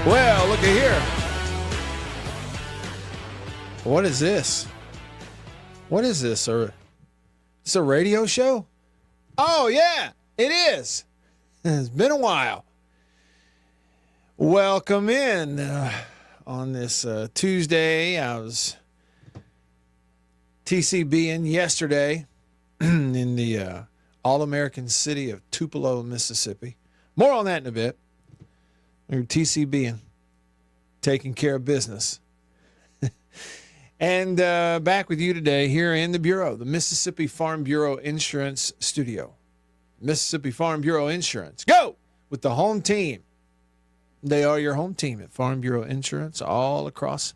Well, look at here. What is this? What is this? It's a radio show? Oh, yeah, it is. It's been a while. Welcome in on this Tuesday. I was TCBing yesterday in the all-American city of Tupelo, Mississippi. More on that in a bit. We were TCBing, taking care of business. And back with you today here in the Bureau, the Mississippi Farm Bureau Insurance Studio. Mississippi Farm Bureau Insurance. Go with the home team. They are your home team at Farm Bureau Insurance all across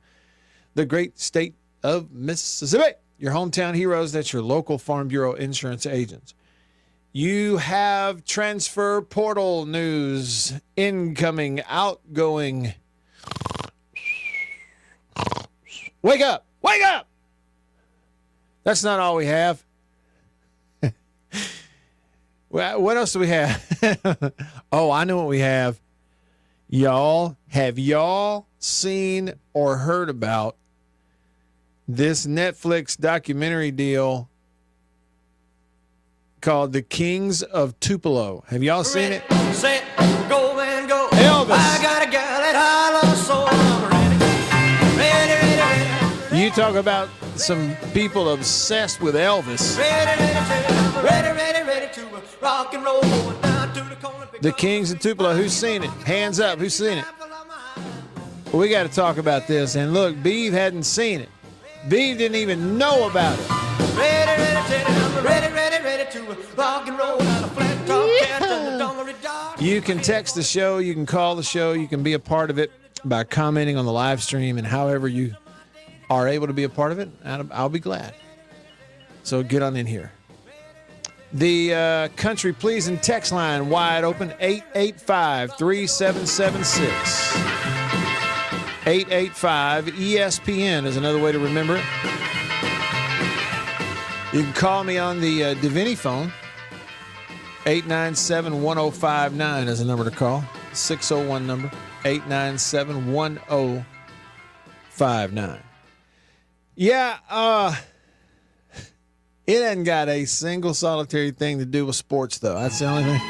the great state of Mississippi. Your hometown heroes, that's your local Farm Bureau Insurance agents. You have transfer portal news, incoming, outgoing. Wake up! Wake up! That's not all we have. Well, what else do we have? Oh, I know what we have. Have y'all seen or heard about this Netflix documentary deal called The Kings of Tupelo? Have y'all seen it? Set, go and go. Elvis. I got a gal that I love so I'm ready. You talk about some people obsessed with Elvis. Ready to rock and roll. Going down to the corner. The Kings of Tupelo. Who's seen it? Hands up. Who's seen it? We got to talk about this. And look, Beeve hadn't seen it. Beeve didn't even know about it. Ready to rock and roll. Down a flat top cat and the dungaree dog. You can text the show. You can call the show. You can be a part of it by commenting on the live stream, and however you are able to be a part of it, I'll be glad. So get on in here. The country pleasing text line wide open, 885-3776. 885-ESPN is another way to remember it. You can call me on the Davini phone. 897-1059 is a number to call. 601 number, 897-1059. Yeah, it hasn't got a single solitary thing to do with sports, though. That's the only thing.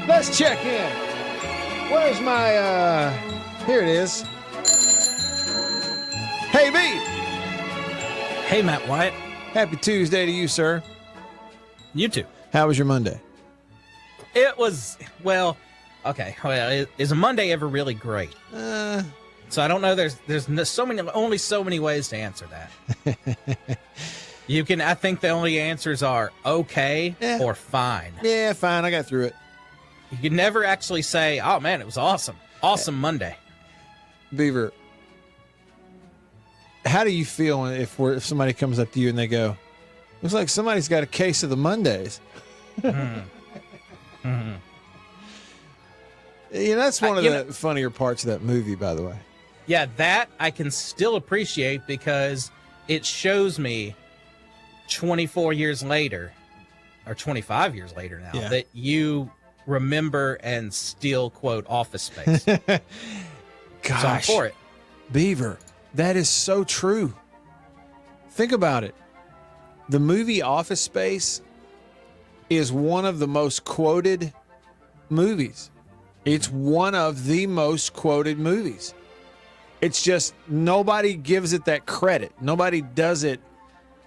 Let's check in. Where's my, here it is. Hey, B. Hey, Matt Wyatt. Happy Tuesday to you, sir. You too. How was your Monday? It was, well, okay. Well, is a Monday ever really great? So I don't know. There's only so many ways to answer that. I think the only answers are okay or fine. Yeah, fine. I got through it. You can never actually say, oh man, it was awesome. Awesome Monday. Beaver, how do you feel if somebody comes up to you and they go, looks like somebody's got a case of the Mondays? Mm-hmm. You know, that's one of the funnier parts of that movie, by the way. Yeah, that I can still appreciate because it shows me 24 years later, or 25 years later now, that you remember and still quote Office Space. Gosh, so I'm for it. Beaver, that is so true. Think about it. The movie Office Space is one of the most quoted movies. It's one of the most quoted movies. It's just nobody gives it that credit. Nobody does it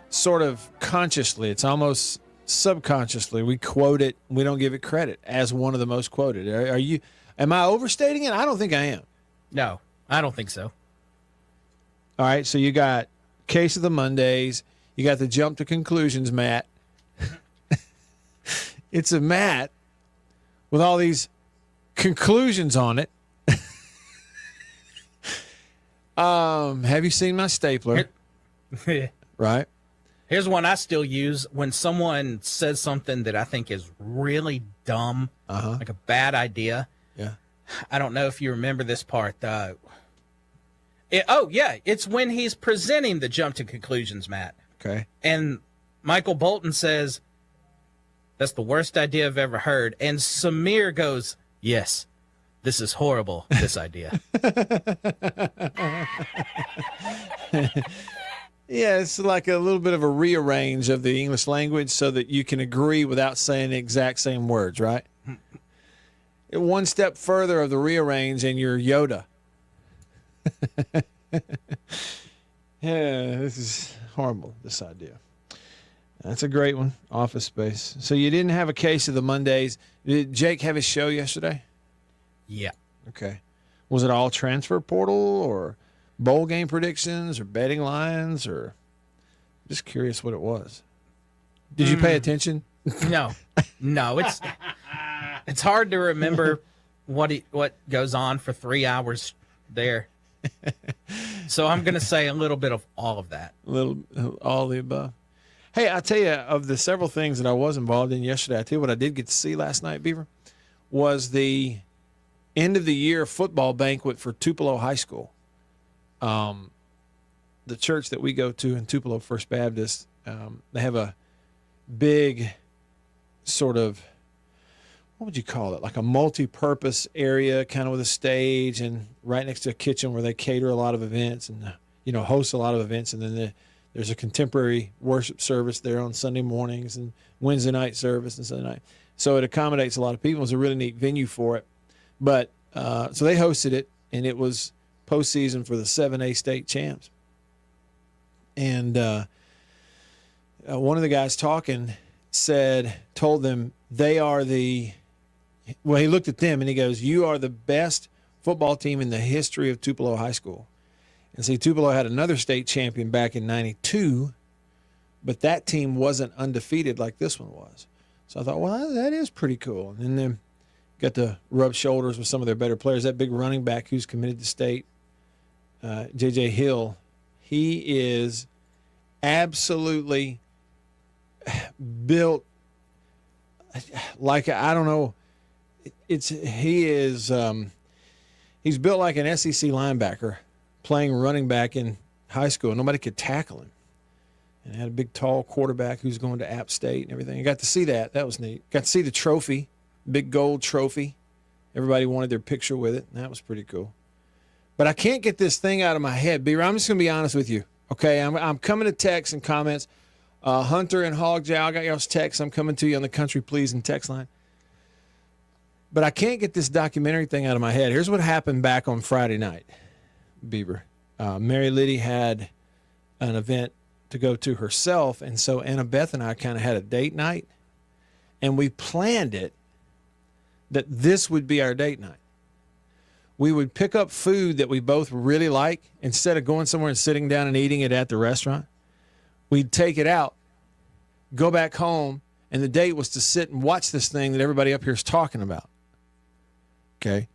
sort of consciously. It's almost subconsciously. We quote it. We don't give it credit as one of the most quoted. Am I overstating it? I don't think I am. No, I don't think so. All right, so you got Case of the Mondays. You got the Jump to Conclusions mat. It's a mat with all these conclusions on it. Have you seen my stapler? Right. Here's one I still use when someone says something that I think is really dumb, like a bad idea. Yeah. I don't know if you remember this part. It's when he's presenting the Jump to Conclusions, Matt. Okay. And Michael Bolton says, "That's the worst idea I've ever heard." And Samir goes, "Yes, This is horrible, this idea. Yeah, it's like a little bit of a rearrange of the English language so that you can agree without saying the exact same words, right? One step further of the rearrange and you're Yoda. Yeah, this is horrible, this idea. That's a great one, Office Space. So you didn't have a case of the Mondays. Did Jake have his show yesterday? Yeah. Okay. Was it all transfer portal or bowl game predictions or betting lines or just curious what it was? Did you pay attention? No. It's hard to remember what goes on for 3 hours there. So I'm going to say a little bit of all of that. All the above. Hey, I tell you, of the several things that I was involved in yesterday, I tell you what I did get to see last night, Beaver, was the end of the year football banquet for Tupelo High School. The church that we go to in Tupelo First Baptist, they have a big sort of, what would you call it? Like a multi-purpose area, kind of with a stage and right next to a kitchen where they cater a lot of events and, host a lot of events. And then there's a contemporary worship service there on Sunday mornings and Wednesday night service and Sunday night. So it accommodates a lot of people. It was a really neat venue for it. But so they hosted it, and it was postseason for the 7A state champs. And one of the guys talking told them they are he looked at them and he goes, "You are the best football team in the history of Tupelo High School." And see, Tupelo had another state champion back in 92, but that team wasn't undefeated like this one was. So I thought, well, that is pretty cool. And then got to rub shoulders with some of their better players. That big running back who's committed to state, J.J. Hill, he is absolutely built like, I don't know, he's built like an SEC linebacker playing running back in high school. Nobody could tackle him. And had a big, tall quarterback who's going to App State and everything. I got to see that. That was neat. Got to see the trophy, big gold trophy. Everybody wanted their picture with it, and that was pretty cool. But I can't get this thing out of my head, Beaver. I'm just going to be honest with you. Okay, I'm coming to texts and comments. Hunter and Hog Jow, I got y'all's texts. I'm coming to you on the Country Pleasing text line. But I can't get this documentary thing out of my head. Here's what happened back on Friday night, Beaver. Mary Liddy had an event to go to herself, and so Annabeth and I kind of had a date night, and we planned it that this would be our date night. We would pick up food that we both really like. Instead of going somewhere and sitting down and eating it at the restaurant, we'd take it out, go back home, and the date was to sit and watch this thing that everybody up here is talking about. Okay?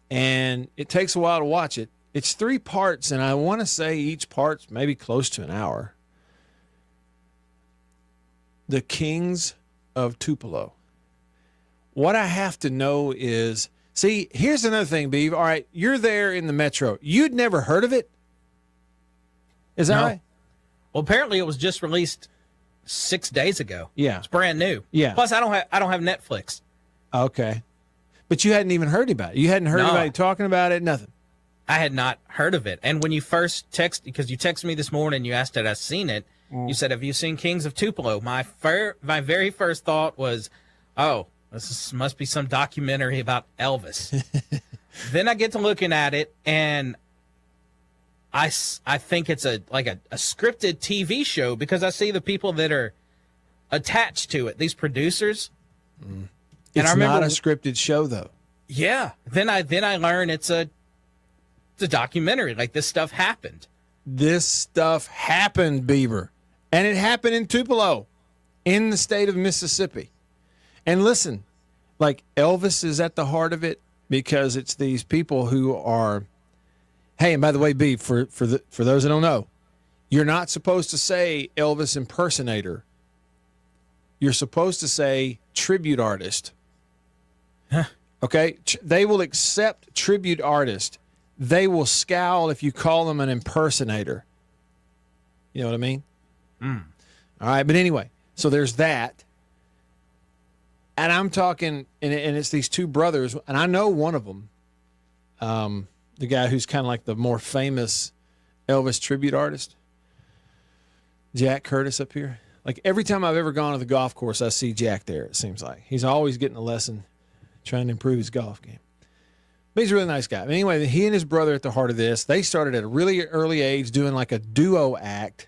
And it takes a while to watch it. It's 3 parts, and I want to say each part's maybe close to an hour. The Kings of Tupelo. What I have to know is, see, here's another thing, Beav. All right, you're there in the metro. You'd never heard of it? Is that right? Well, apparently it was just released 6 days ago. Yeah. It's brand new. Yeah. Plus, I don't have Netflix. Okay. But you hadn't even heard about it. You hadn't heard anybody talking about it, nothing. I had not heard of it. And when you first because you texted me this morning, you asked had I seen it. You said, "Have you seen Kings of Tupelo?" My very first thought was, "Oh, must be some documentary about Elvis." Then I get to looking at it, and I think it's a scripted TV show because I see the people that are attached to it, these producers. It's not a scripted show, though. Yeah. Then I learn it's a documentary. Like, this stuff happened. This stuff happened, Beaver. And it happened in Tupelo, in the state of Mississippi. And listen, like, Elvis is at the heart of it because it's these people who are, hey, and by the way, Beav, for those that don't know, you're not supposed to say Elvis impersonator. You're supposed to say tribute artist. Huh. Okay? They will accept tribute artist. They will scowl if you call them an impersonator. You know what I mean? All right, but anyway, so there's that. And I'm talking, and it's these 2 brothers, and I know one of them. the guy who's kind of like the more famous Elvis tribute artist, Jack Curtis up here. Like every time I've ever gone to the golf course, I see Jack there, it seems like. He's always getting a lesson, trying to improve his golf game. But he's a really nice guy. But anyway, he and his brother at the heart of this, they started at a really early age doing like a duo act.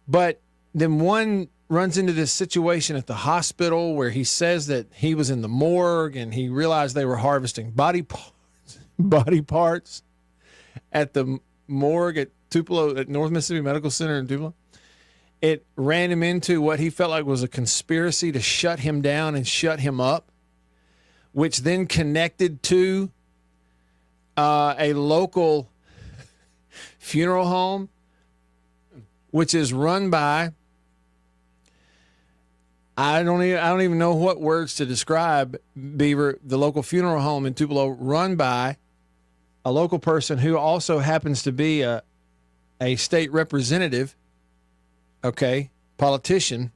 But then one runs into this situation at the hospital where he says that he was in the morgue and he realized they were harvesting body parts at the morgue at Tupelo, at North Mississippi Medical Center in Tupelo. It ran him into what he felt like was a conspiracy to shut him down and shut him up, which then connected to a local funeral home, which is run by, I don't even know what words to describe, Beaver, the local funeral home in Tupelo, run by a local person who also happens to be a state representative, okay, politician,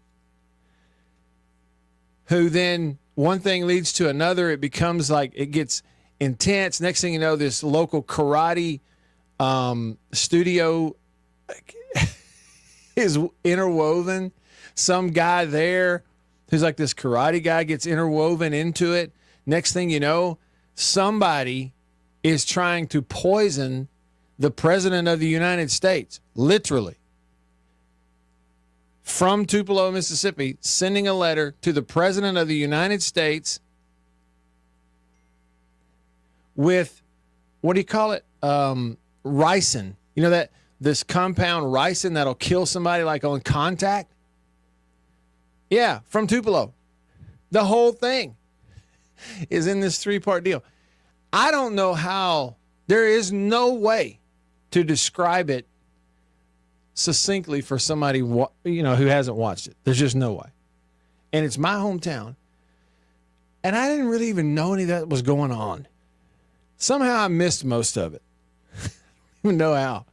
who then one thing leads to another. It becomes like, it gets intense. Next thing you know, this local karate studio is interwoven. Some guy there who's like this karate guy gets interwoven into it. Next thing you know, somebody is trying to poison the president of the United States, literally. From Tupelo, Mississippi, sending a letter to the president of the United States with, what do you call it? Ricin. You know, that this compound ricin that'll kill somebody like on contact? Yeah, from Tupelo. The whole thing is in this 3-part deal. I don't know how, there is no way to describe it succinctly for somebody, you know, who hasn't watched it. There's just no way. And it's my hometown. And I didn't really even know any of that was going on. Somehow I missed most of it. I don't even know how.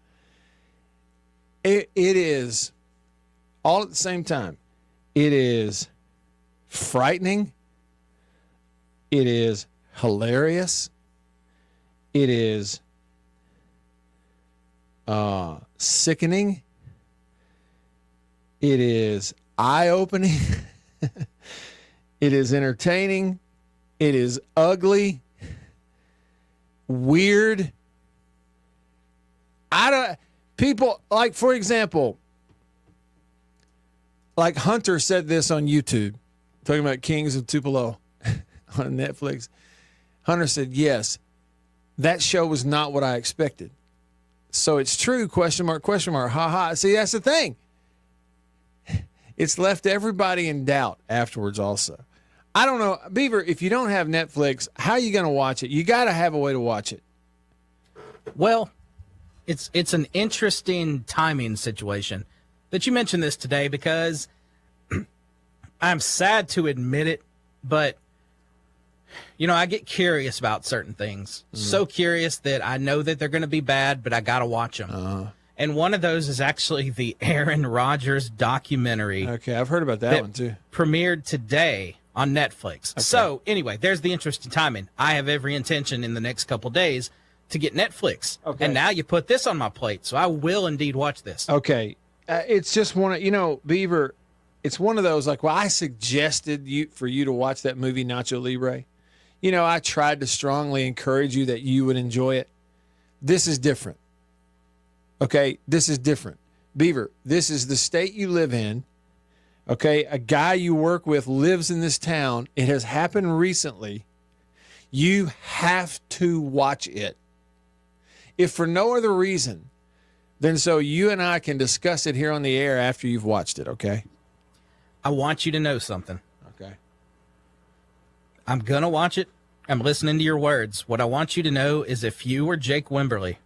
It is all at the same time. It is frightening. It is hilarious. It is sickening. It is eye-opening. It is entertaining. It is ugly. Weird. People, like, for example, like Hunter said this on YouTube, talking about Kings of Tupelo on Netflix. Hunter said, yes, that show was not what I expected. So it's true, question mark, ha ha. See, that's the thing. It's left everybody in doubt afterwards also. I don't know, Beaver, if you don't have Netflix, how are you going to watch it? You got to have a way to watch it. Well, it's an interesting timing situation that you mentioned this today, because I'm sad to admit it, but you know, I get curious about certain things. So curious that I know that they're going to be bad, but I got to watch them. And one of those is actually the Aaron Rodgers documentary. Okay, I've heard about that one too. Premiered today on Netflix. Okay. So anyway, there's the interesting timing. I have every intention in the next couple days to get Netflix. Okay. And now you put this on my plate, so I will indeed watch this. Okay. It's just one of, you know, Beaver, it's one of those, like, well, I suggested for you to watch that movie, Nacho Libre. You know, I tried to strongly encourage you that you would enjoy it. This is different. Okay, this is different. Beaver, this is the state you live in. Okay, a guy you work with lives in this town. It has happened recently. You have to watch it. If for no other reason than so you and I can discuss it here on the air after you've watched it, okay? I want you to know something. Okay. I'm going to watch it. I'm listening to your words. What I want you to know is, if you were Jake Wimberly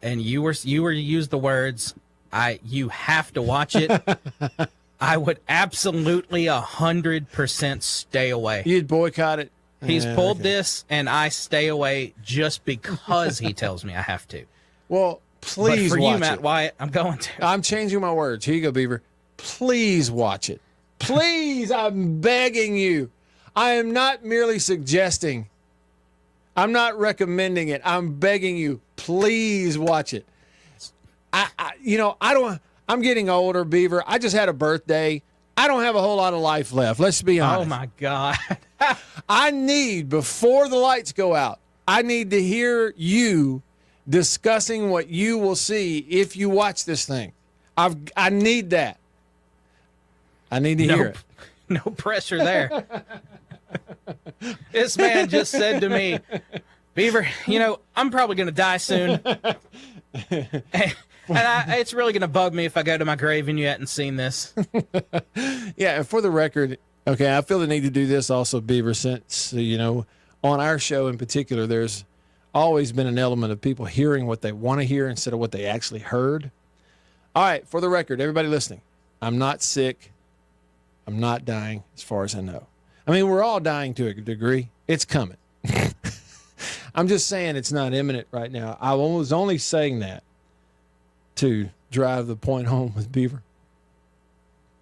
and you were to use the words, you have to watch it, I would absolutely 100% stay away. You'd boycott it? He's pulled this, and I stay away just because he tells me I have to. Well, please but for watch you, Matt it. Wyatt, I'm going to. I'm changing my words. Here you go, Beaver. Please watch it. Please, I'm begging you. I am not merely suggesting. I'm not recommending it. I'm begging you, please watch it. I'm getting older, Beaver. I just had a birthday. I don't have a whole lot of life left. Let's be honest. Oh my God. I need, before the lights go out, I need to hear you discussing what you will see if you watch this thing. I need that. I need to hear it. No pressure there. This man just said to me, Beaver, I'm probably going to die soon. And it's really going to bug me if I go to my grave and you hadn't seen this. Yeah, and for the record, okay, I feel the need to do this also, Beaver, since, on our show in particular, there's always been an element of people hearing what they want to hear instead of what they actually heard. All right, for the record, everybody listening, I'm not sick. I'm not dying as far as I know. I mean, we're all dying to a degree. It's coming. I'm just saying it's not imminent right now. I was only saying that to drive the point home with Beaver.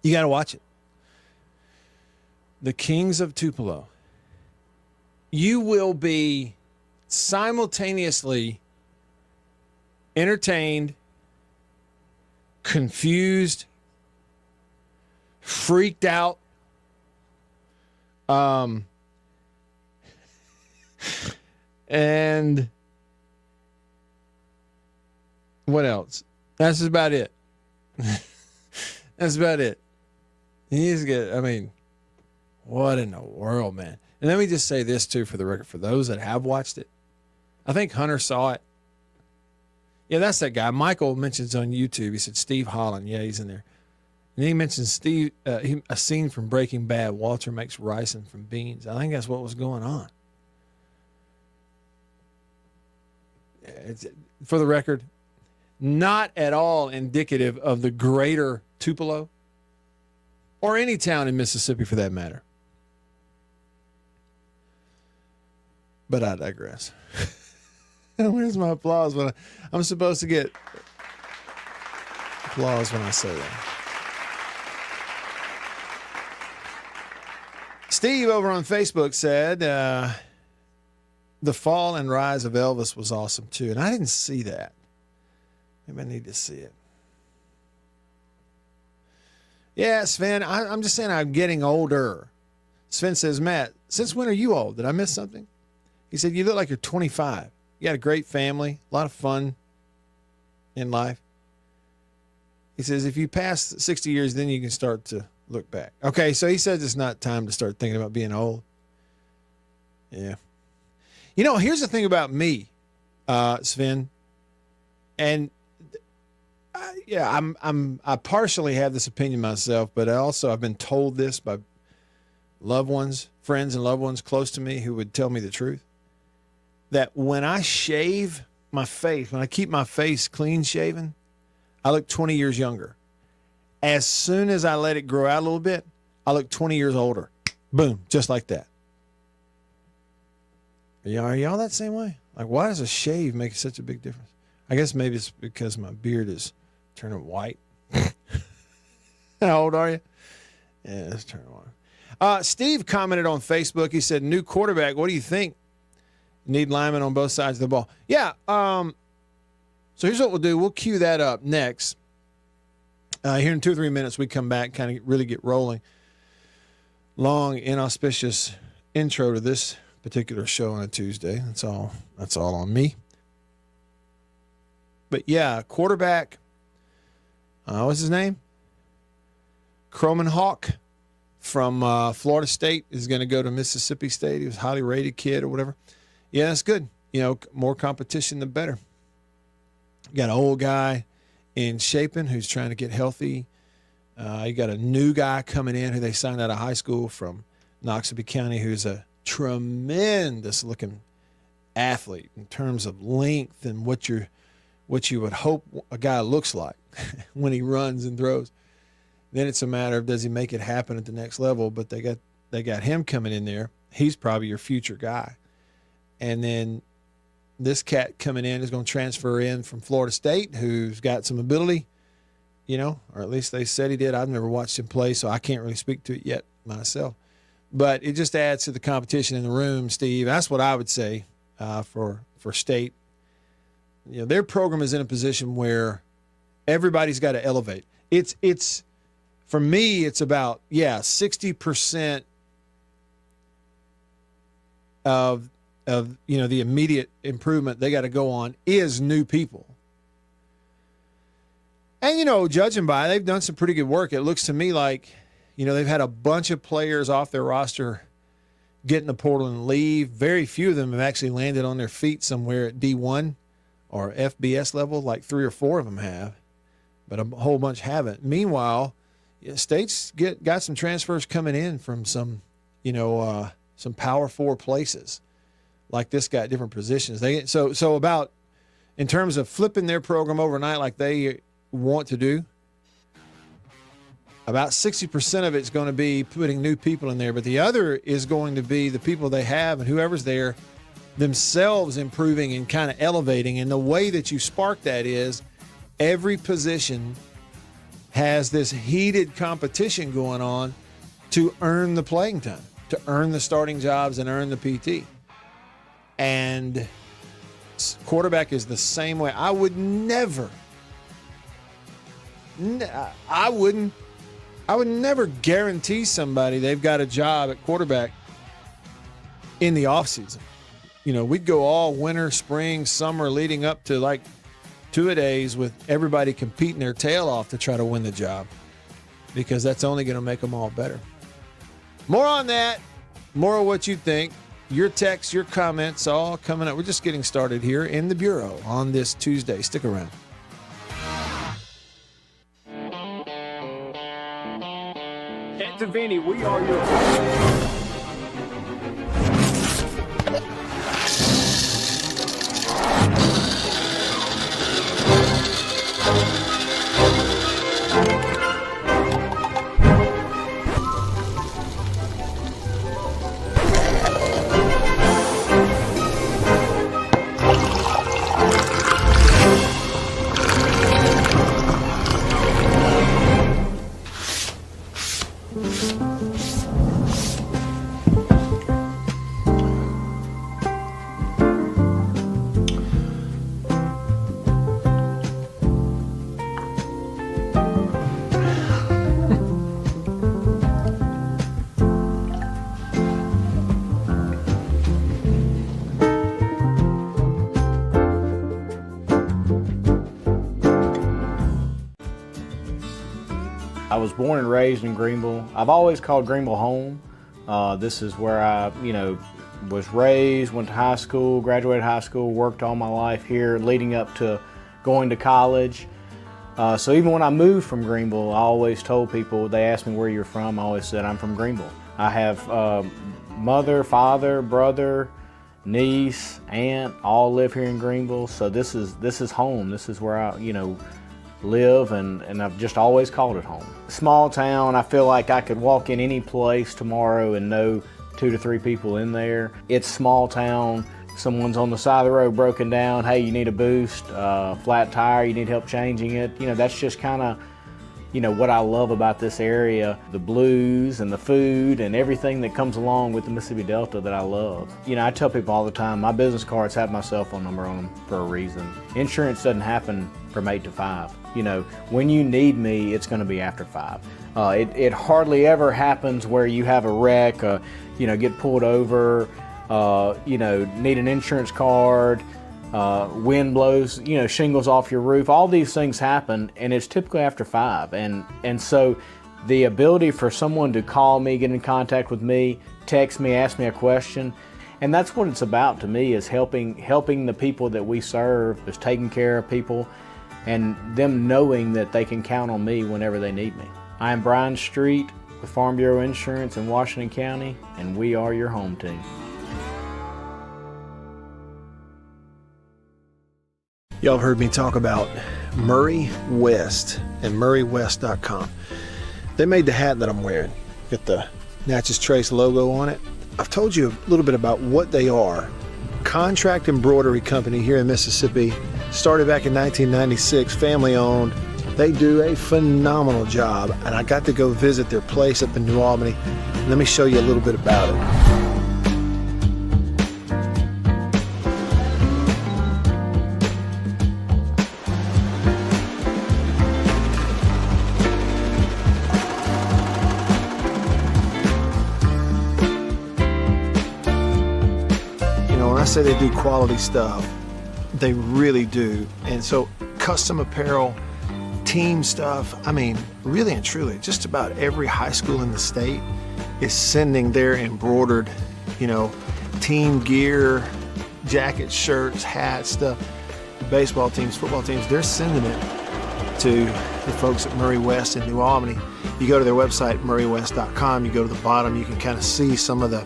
You got to watch it. The Kings of Tupelo. You will be simultaneously entertained, confused, freaked out, and what else? That's about it. That's about it. He's good. I mean, what in the world, man? And let me just say this too, for the record, for those that have watched it. I think Hunter saw it. Yeah, that's that guy. Michael mentions on YouTube. He said Steve Holland. Yeah, he's in there. And he mentions a scene from Breaking Bad. Walter makes ricin from beans. I think that's what was going on. For the record, not at all indicative of the greater Tupelo or any town in Mississippi for that matter. But I digress. Where's my applause? I'm supposed to get applause when I say that. Steve over on Facebook said, the fall and rise of Elvis was awesome too. And I didn't see that. Maybe I need to see it. Yeah, Sven, I'm just saying I'm getting older. Sven says, Matt, since when are you old? Did I miss something? He said, you look like you're 25. You got a great family, a lot of fun in life. He says, if you pass 60 years, then you can start to look back. Okay, so he says it's not time to start thinking about being old. Yeah. Here's the thing about me, Sven, and I partially have this opinion myself, but I've been told this by loved ones, friends and loved ones close to me who would tell me the truth, that when I shave my face, when I keep my face clean shaven, I look 20 years younger. As soon as I let it grow out a little bit, I look 20 years older. Boom, just like that. Are y'all that same way? Like, why does a shave make such a big difference? I guess maybe it's because my beard is turning white. How old are you? Yeah, it's turning white. Steve commented on Facebook. He said, new quarterback, what do you think? Need linemen on both sides of the ball. Yeah. So here's what we'll do. We'll cue that up next. Here in 2 or 3 minutes, we come back, kind of really get rolling. Long, inauspicious intro to this particular show on a Tuesday. That's all on me. But yeah, quarterback, what's his name? Croman from Florida State is going to go to Mississippi State. He was a highly rated kid or whatever. Yeah, that's good. More competition, the better. You got an old guy in Chapin who's trying to get healthy. You got a new guy coming in who they signed out of high school from Noxubee County who's a tremendous looking athlete in terms of length and what you would hope a guy looks like when he runs and throws. Then it's a matter of does he make it happen at the next level, but they got him coming in there. He's probably your future guy. And then this cat coming in is going to transfer in from Florida State who's got some ability, or at least they said he did. I've never watched him play, so I can't really speak to it yet myself. But it just adds to the competition in the room, Steve. That's what I would say. for state. You know, their program is in a position where everybody's got to elevate. It's for me, it's about 60% of the immediate improvement they got to go on is new people. And judging by, they've done some pretty good work. It looks to me like they've had a bunch of players off their roster get in the portal and leave. Very few of them have actually landed on their feet somewhere at D1 or FBS level, like 3 or 4 of them have, but a whole bunch haven't. Meanwhile, State's got some transfers coming in from some Power 4 places, like this guy at different positions. So about in terms of flipping their program overnight like they want to do, about 60% of it's going to be putting new people in there, but the other is going to be the people they have and whoever's there themselves improving and kind of elevating. And the way that you spark that is every position has this heated competition going on to earn the playing time, to earn the starting jobs and earn the PT. And quarterback is the same way. I would never guarantee somebody they've got a job at quarterback in the offseason. We'd go all winter, spring, summer, leading up to like 2-a-days with everybody competing their tail off to try to win the job, because that's only going to make them all better. More on that, more of what you think, your texts, your comments, all coming up. We're just getting started here in the Bureau on this Tuesday. Stick around. At the Vinny, we are your... I was born and raised in Greenville. I've always called Greenville home. This is where I, was raised, went to high school, graduated high school, worked all my life here, leading up to going to college. So even when I moved from Greenville, I always told people, they asked me where you're from, I always said I'm from Greenville. I have mother, father, brother, niece, aunt, all live here in Greenville. So this is home. This is where I, live, and I've just always called it home. Small town, I feel like I could walk in any place tomorrow and know 2 to 3 people in there. It's small town. Someone's on the side of the road broken down. Hey, you need a boost, flat tire, you need help changing it. That's just kind of, what I love about this area, the blues and the food and everything that comes along with the Mississippi Delta that I love. I tell people all the time, my business cards have my cell phone number on them for a reason. Insurance doesn't happen from 8 to 5. When you need me, it's going to be after 5. It hardly ever happens where you have a wreck, get pulled over, need an insurance card, wind blows, shingles off your roof. All these things happen, and it's typically after 5. And so the ability for someone to call me, get in contact with me, text me, ask me a question, and that's what it's about to me, is helping the people that we serve, is taking care of people, and them knowing that they can count on me whenever they need me. I am Brian Street with Farm Bureau Insurance in Washington County, and we are your home team. Y'all have heard me talk about Murray West and murraywest.com. They made the hat that I'm wearing. Got the Natchez Trace logo on it. I've told you a little bit about what they are. Contract embroidery company here in Mississippi. Started back in 1996, family owned. They do a phenomenal job, and I got to go visit their place up in New Albany. Let me show you a little bit about it. say they do quality stuff. They really do. And so custom apparel, team stuff, I mean, really and truly, just about every high school in the state is sending their embroidered, team gear, jackets, shirts, hats, stuff. Baseball teams, football teams, they're sending it to the folks at Murray West in New Albany. You go to their website, murraywest.com, you go to the bottom, you can kind of see some of the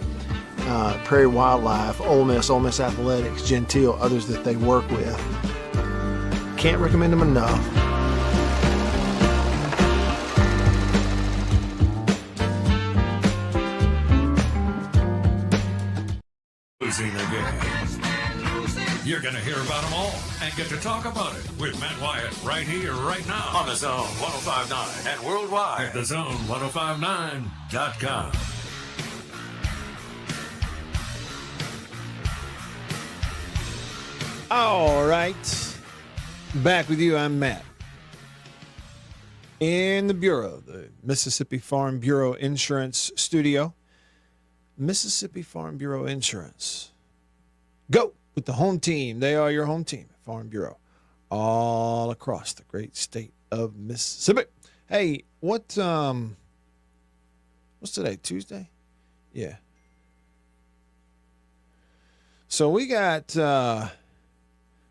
Prairie Wildlife, Ole Miss Athletics, Gentile, others that they work with. Can't recommend them enough. Losing again. You're going to hear about them all and get to talk about it with Matt Wyatt right here, right now on the Zone 105.9 and worldwide at thezone1059.com. All right. Back with you. I'm Matt. In the Bureau, the Mississippi Farm Bureau Insurance Studio. Mississippi Farm Bureau Insurance. Go with the home team. They are your home team, Farm Bureau, all across the great state of Mississippi. Hey, what's today? Tuesday? Yeah. So we had the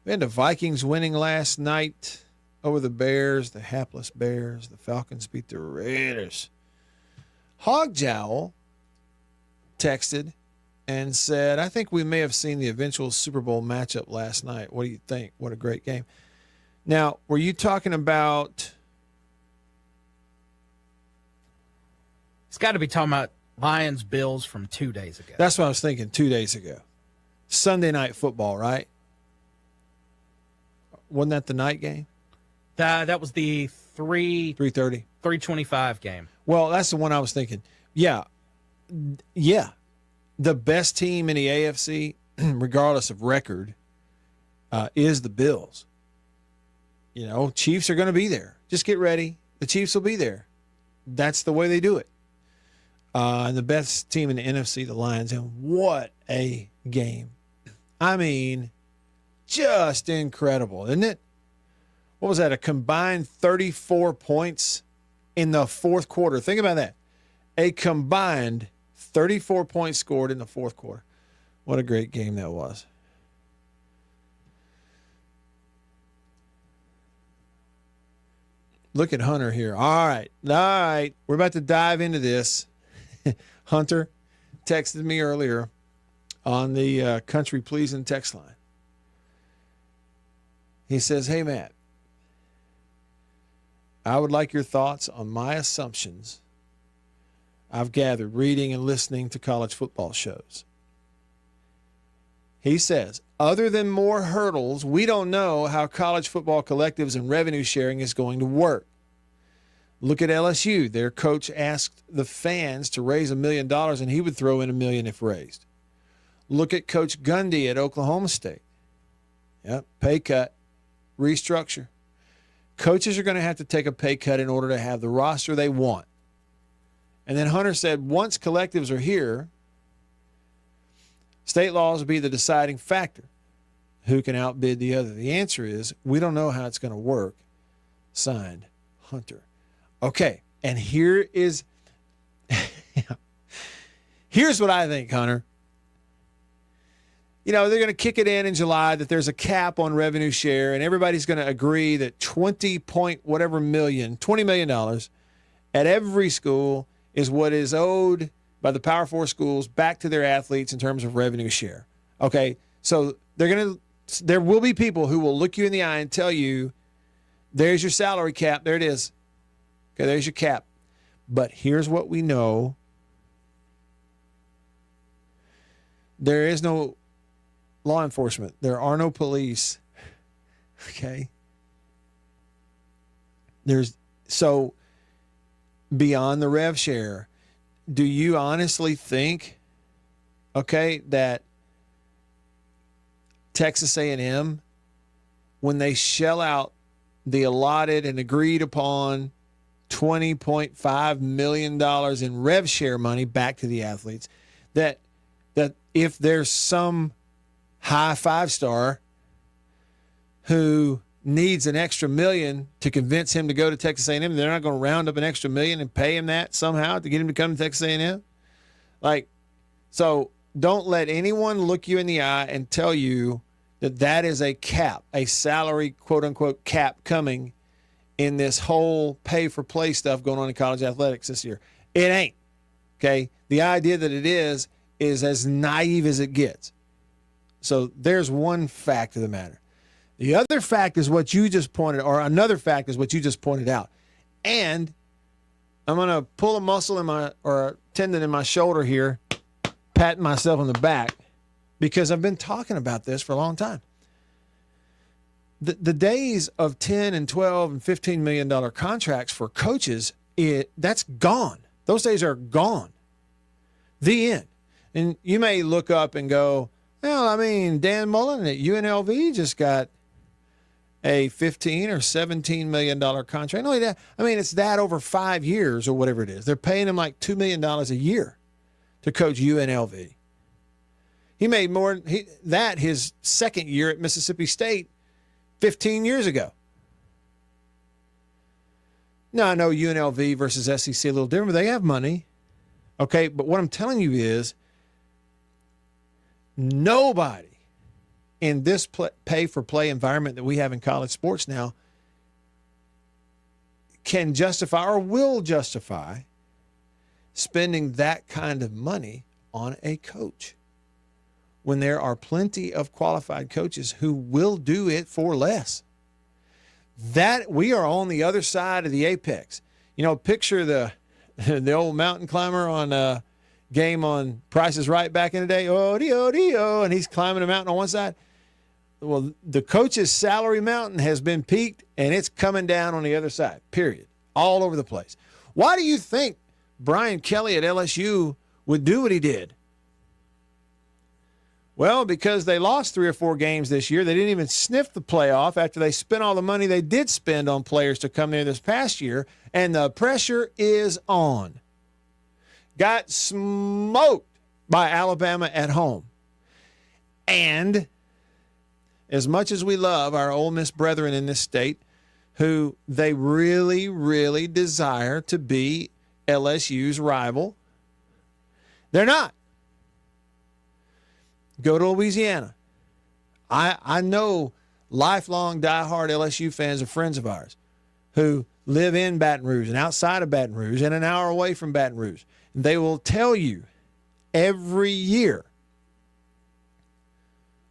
Vikings winning last night over the Bears, the hapless Bears. The Falcons beat the Raiders. Hogjowl texted and said, I think we may have seen the eventual Super Bowl matchup last night. What do you think? What a great game. Now, were you talking about... It's got to be talking about Lions-Bills from 2 days ago. That's what I was thinking 2 days ago. Sunday night football, right? Wasn't that the night game? That was the 3:30. 3:25 game. Well, that's the one I was thinking. Yeah. The best team in the AFC, regardless of record, is the Bills. Chiefs are going to be there. Just get ready. The Chiefs will be there. That's the way they do it. And the best team in the NFC, the Lions. And what a game. I mean, just incredible, isn't it? What was that? A combined 34 points in the fourth quarter. Think about that. A combined 34 points scored in the fourth quarter. What a great game that was. Look at Hunter here. All right. We're about to dive into this. Hunter texted me earlier on the Country Pleasing text line. He says, hey, Matt, I would like your thoughts on my assumptions I've gathered reading and listening to college football shows. He says, other than more hurdles, we don't know how college football collectives and revenue sharing is going to work. Look at LSU. Their coach asked the fans to raise $1 million, and he would throw in $1 million if raised. Look at Coach Gundy at Oklahoma State. Yep, pay cut, restructure. Coaches are going to have to take a pay cut in order to have the roster they want. And then Hunter said, once collectives are here, state laws will be the deciding factor. Who can outbid the other? The answer is, we don't know how it's going to work. Signed, Hunter. Okay, and here's what I think, Hunter. They're going to kick it in July that there's a cap on revenue share, and everybody's going to agree that $20 million at every school is what is owed by the Power 4 schools back to their athletes in terms of revenue share. Okay, so there will be people who will look you in the eye and tell you, there's your salary cap, there it is. Okay, there's your cap. But here's what we know. There is no law enforcement. There are no police. Okay? So beyond the rev share, do you honestly think, that Texas A&M, when they shell out the allotted and agreed upon $20.5 million in rev share money back to the athletes, that if there's some high 5-star who needs an extra $1 million to convince him to go to Texas A&M. They're not going to round up an extra $1 million and pay him that somehow to get him to come to Texas A&M. So don't let anyone look you in the eye and tell you that is a cap, a salary, quote unquote, cap coming in this whole pay for play stuff going on in college athletics this year. It ain't. Okay. The idea that it is as naive as it gets. So there's one fact of the matter. The other fact is what you just pointed, or another fact is what you just pointed out. And I'm going to pull a muscle or a tendon in my shoulder here, patting myself on the back, because I've been talking about this for a long time. The days of 10 and 12 and $15 million contracts for coaches, that's gone. Those days are gone. The end. And you may look up and go, well, I mean, Dan Mullen at UNLV just got a $15 or $17 million contract. Not only that, I mean, it's that over 5 years or whatever it is. They're paying him like $2 million a year to coach UNLV. He made more that his second year at Mississippi State 15 years ago. Now, I know UNLV versus SEC a little different, but they have money. Okay, but what I'm telling you is nobody in this pay-for-play environment that we have in college sports now can justify or will justify spending that kind of money on a coach when there are plenty of qualified coaches who will do it for less. That we are on the other side of the apex. You know, picture the old mountain climber on game on Price is Right back in the day. Oh, and he's climbing a mountain on one side. Well, the coach's salary mountain has been peaked, and it's coming down on the other side, period, all over the place. Why do you think Brian Kelly at LSU would do what he did? Well, because they lost 3 or 4 games this year. They didn't even sniff the playoff after they spent all the money they did spend on players to come there this past year, and the pressure is on. Got smoked by Alabama at home. And as much as we love our Ole Miss brethren in this state, who they really, really desire to be LSU's rival, they're not. Go to Louisiana. I know lifelong diehard LSU fans are friends of ours who live in Baton Rouge and outside of Baton Rouge and an hour away from Baton Rouge. And they will tell you every year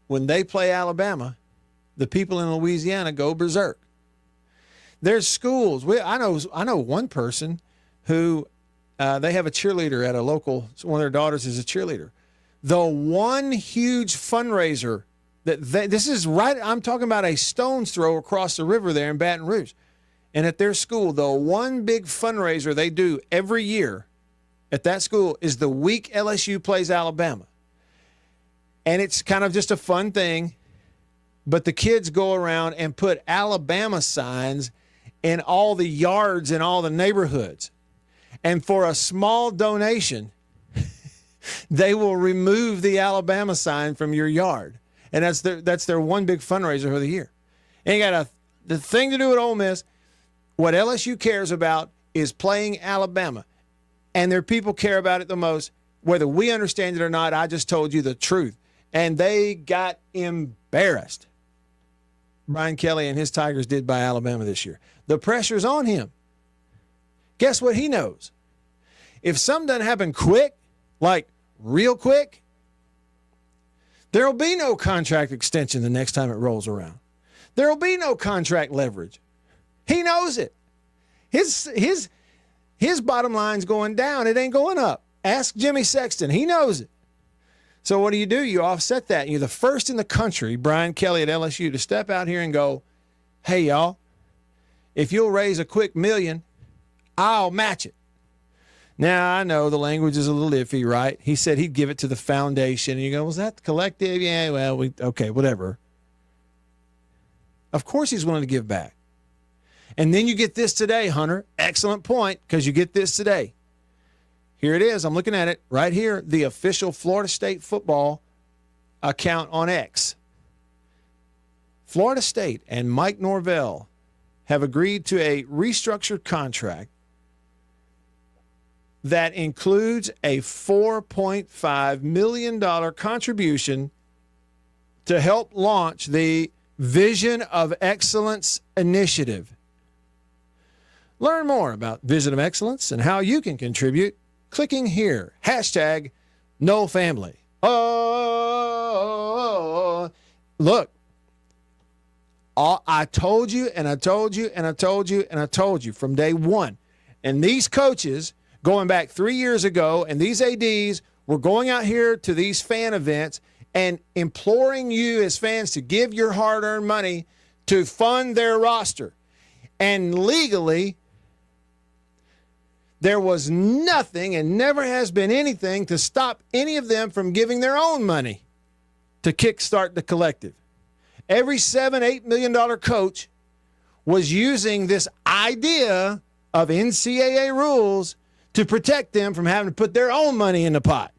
when they play Alabama, the people in Louisiana go berserk. There's schools. I know one person who they have a cheerleader at a local. One of their daughters is a cheerleader. The one huge fundraiser this is right. I'm talking about a stone's throw across the river there in Baton Rouge, and at their school, the one big fundraiser they do every year at that school is the week LSU plays Alabama. And it's kind of just a fun thing, but the kids go around and put Alabama signs in all the yards in all the neighborhoods. And for a small donation, they will remove the Alabama sign from your yard. And that's their one big fundraiser for the year. Ain't got the thing to do with Ole Miss. What LSU cares about is playing Alabama. And their people care about it the most. Whether we understand it or not, I just told you the truth. And they got embarrassed. Brian Kelly and his Tigers did by Alabama this year. The pressure's on him. Guess what he knows? If something doesn't happen quick, like real quick, there'll be no contract extension the next time it rolls around. There'll be no contract leverage. He knows it. His bottom line's going down. It ain't going up. Ask Jimmy Sexton. He knows it. So what do? You offset that. You're the first in the country, Brian Kelly at LSU, to step out here and go, hey, y'all, if you'll raise a quick $1 million, I'll match it. Now, I know the language is a little iffy, right? He said he'd give it to the foundation. And you go, was that collective? Yeah, well, okay, whatever. Of course he's willing to give back. And then you get this today, Hunter. Excellent point, because you get this today. Here it is. I'm looking at it right here. The official Florida State football account on X, Florida State and Mike Norvell have agreed to a restructured contract that includes a $4.5 million contribution to help launch the Vision of Excellence initiative. Learn more about Vision of Excellence and how you can contribute clicking here. #NoFamily. Oh, look. I told you and I told you and I told you and I told you from day one. And these coaches going back 3 years ago and these ADs were going out here to these fan events and imploring you as fans to give your hard-earned money to fund their roster. And legally, there was nothing and never has been anything to stop any of them from giving their own money to kickstart the collective. Every $7-8 million coach was using this idea of NCAA rules to protect them from having to put their own money in the pot.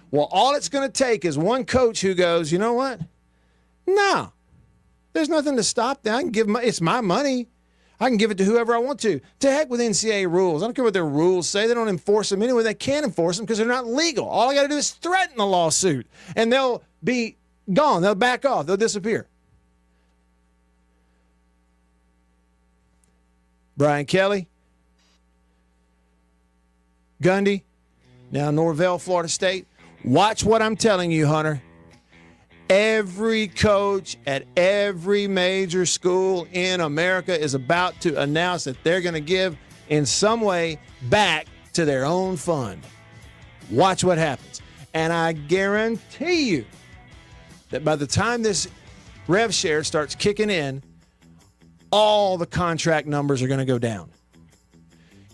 Well, all it's going to take is one coach who goes, you know what? No, there's nothing to stop that. I can give it's my money. I can give it to whoever I want to. To heck with NCAA rules. I don't care what their rules say. They don't enforce them anyway. They can't enforce them because they're not legal. All I got to do is threaten a lawsuit, and they'll be gone. They'll back off. They'll disappear. Brian Kelly, Gundy, now Norvell, Florida State. Watch what I'm telling you, Hunter. Every coach at every major school in America is about to announce that they're going to give in some way back to their own fund. Watch what happens. And I guarantee you that by the time this rev share starts kicking in, all the contract numbers are going to go down.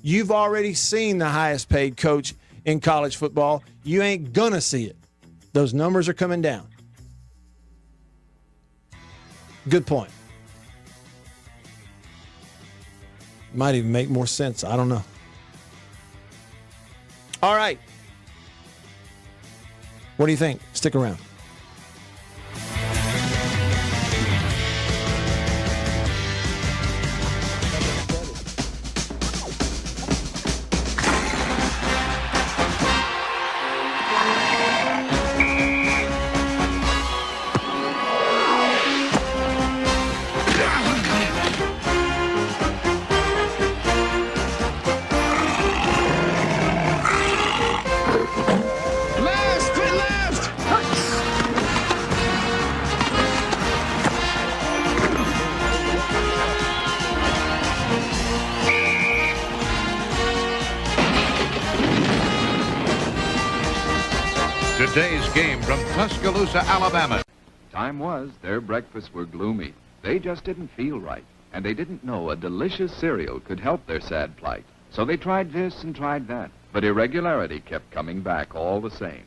You've already seen the highest paid coach in college football. You ain't going to see it. Those numbers are coming down. Good point. Might even make more sense. I don't know. All right. What do you think? Stick around. Today's game from Tuscaloosa, Alabama. Time was their breakfasts were gloomy. They just didn't feel right, and they didn't know a delicious cereal could help their sad plight. So they tried this and tried that, but irregularity kept coming back all the same.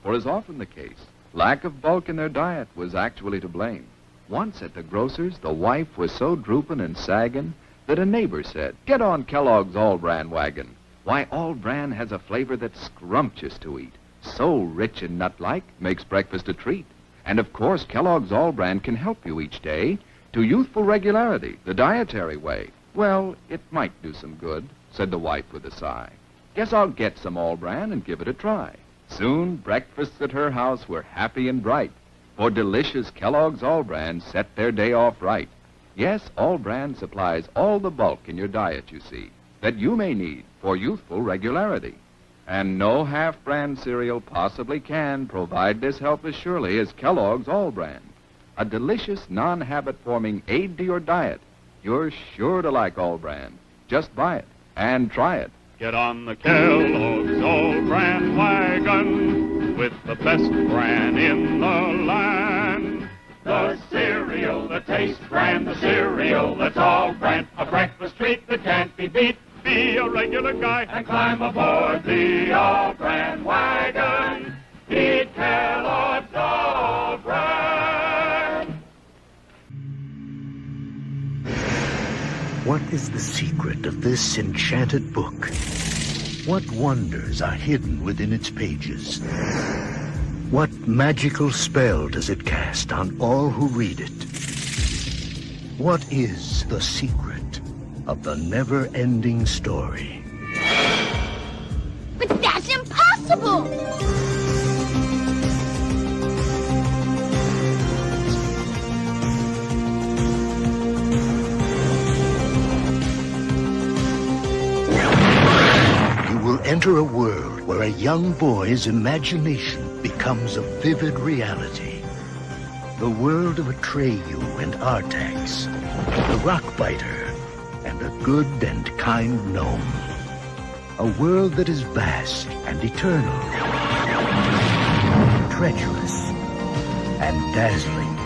For as often the case, lack of bulk in their diet was actually to blame. Once at the grocer's, the wife was so drooping and sagging that a neighbor said, "Get on Kellogg's All-Bran wagon. Why, All-Bran has a flavor that's scrumptious to eat. So rich and nut-like, makes breakfast a treat. And of course, Kellogg's All-Bran can help you each day to youthful regularity, the dietary way." "Well, it might do some good," said the wife with a sigh. "Guess I'll get some All-Bran and give it a try." Soon, breakfasts at her house were happy and bright, for delicious Kellogg's All-Bran set their day off right. Yes, All-Bran supplies all the bulk in your diet, you see, that you may need for youthful regularity. And no half-brand cereal possibly can provide this help as surely as Kellogg's All-Bran. A delicious, non-habit-forming aid to your diet. You're sure to like All-Bran. Just buy it and try it. Get on the Kellogg's All-Bran wagon with the best bran in the land. The cereal that tastes grand, the cereal that's All-Bran, a breakfast treat that can't be beat. Be a regular guy and climb aboard the All-Bran wagon. Eat Kellogg's All-Bran. What is the secret of this enchanted book? What wonders are hidden within its pages? What magical spell does it cast on all who read it? What is the secret of the never-ending story? But that's impossible! You will enter a world where a young boy's imagination becomes a vivid reality. The world of Atreyu and Artax, the Rockbiter, and a good and kind gnome. A world that is vast and eternal, treacherous and dazzling,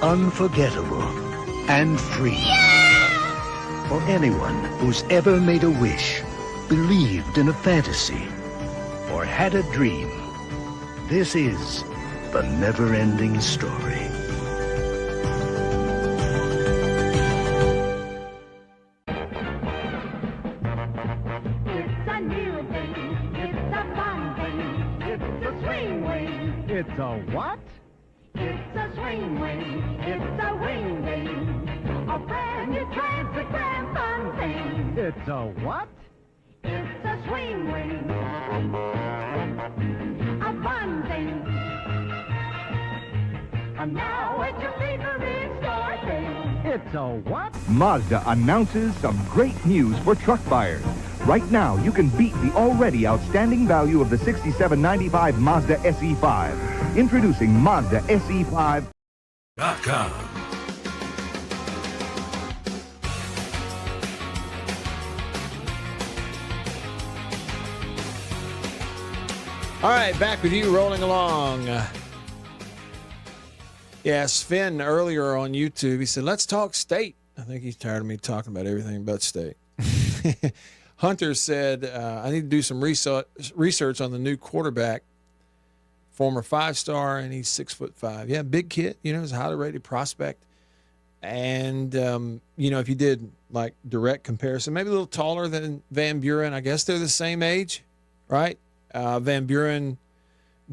unforgettable and free. For anyone who's ever made a wish, believed in a fantasy, or had a dream, this is the never-ending story. It's a new thing, it's a fun thing, it's a swing wing. It's a what? It's a swing wing, it's a wing wing. A brand new grand fun thing. It's a what? It's a swing wing. A fun thing. And now it's your favorite store thing. It's a what? Mazda announces some great news for truck buyers. Right now, you can beat the already outstanding value of the $67.95 Mazda SE5. Introducing Mazda SE5.com. All right, back with you, rolling along. Yeah, Sven earlier on YouTube, he said, let's talk state. I think he's tired of me talking about everything but state. Hunter said, I need to do some research on the new quarterback, former 5-star, and he's 6'5". Yeah, big kid, he's a highly rated prospect. And, if you did like direct comparison, maybe a little taller than Van Buren. I guess they're the same age, right? Van Buren,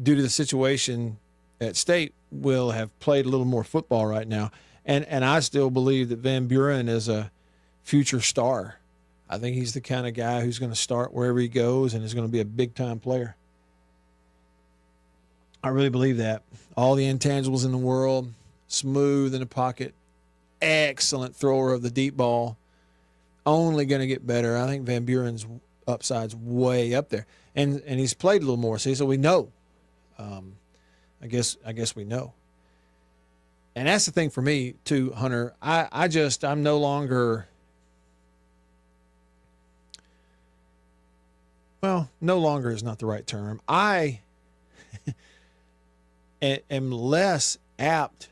due to the situation at State, will have played a little more football right now. And I still believe that Van Buren is a future star. I think he's the kind of guy who's going to start wherever he goes and is going to be a big-time player. I really believe that. All the intangibles in the world, smooth in the pocket, excellent thrower of the deep ball, only going to get better. I think Van Buren's upside's way up there. And he's played a little more, see, so we know. I guess we know. And that's the thing for me too, Hunter. I'm no longer, well, no longer is not the right term. I am less apt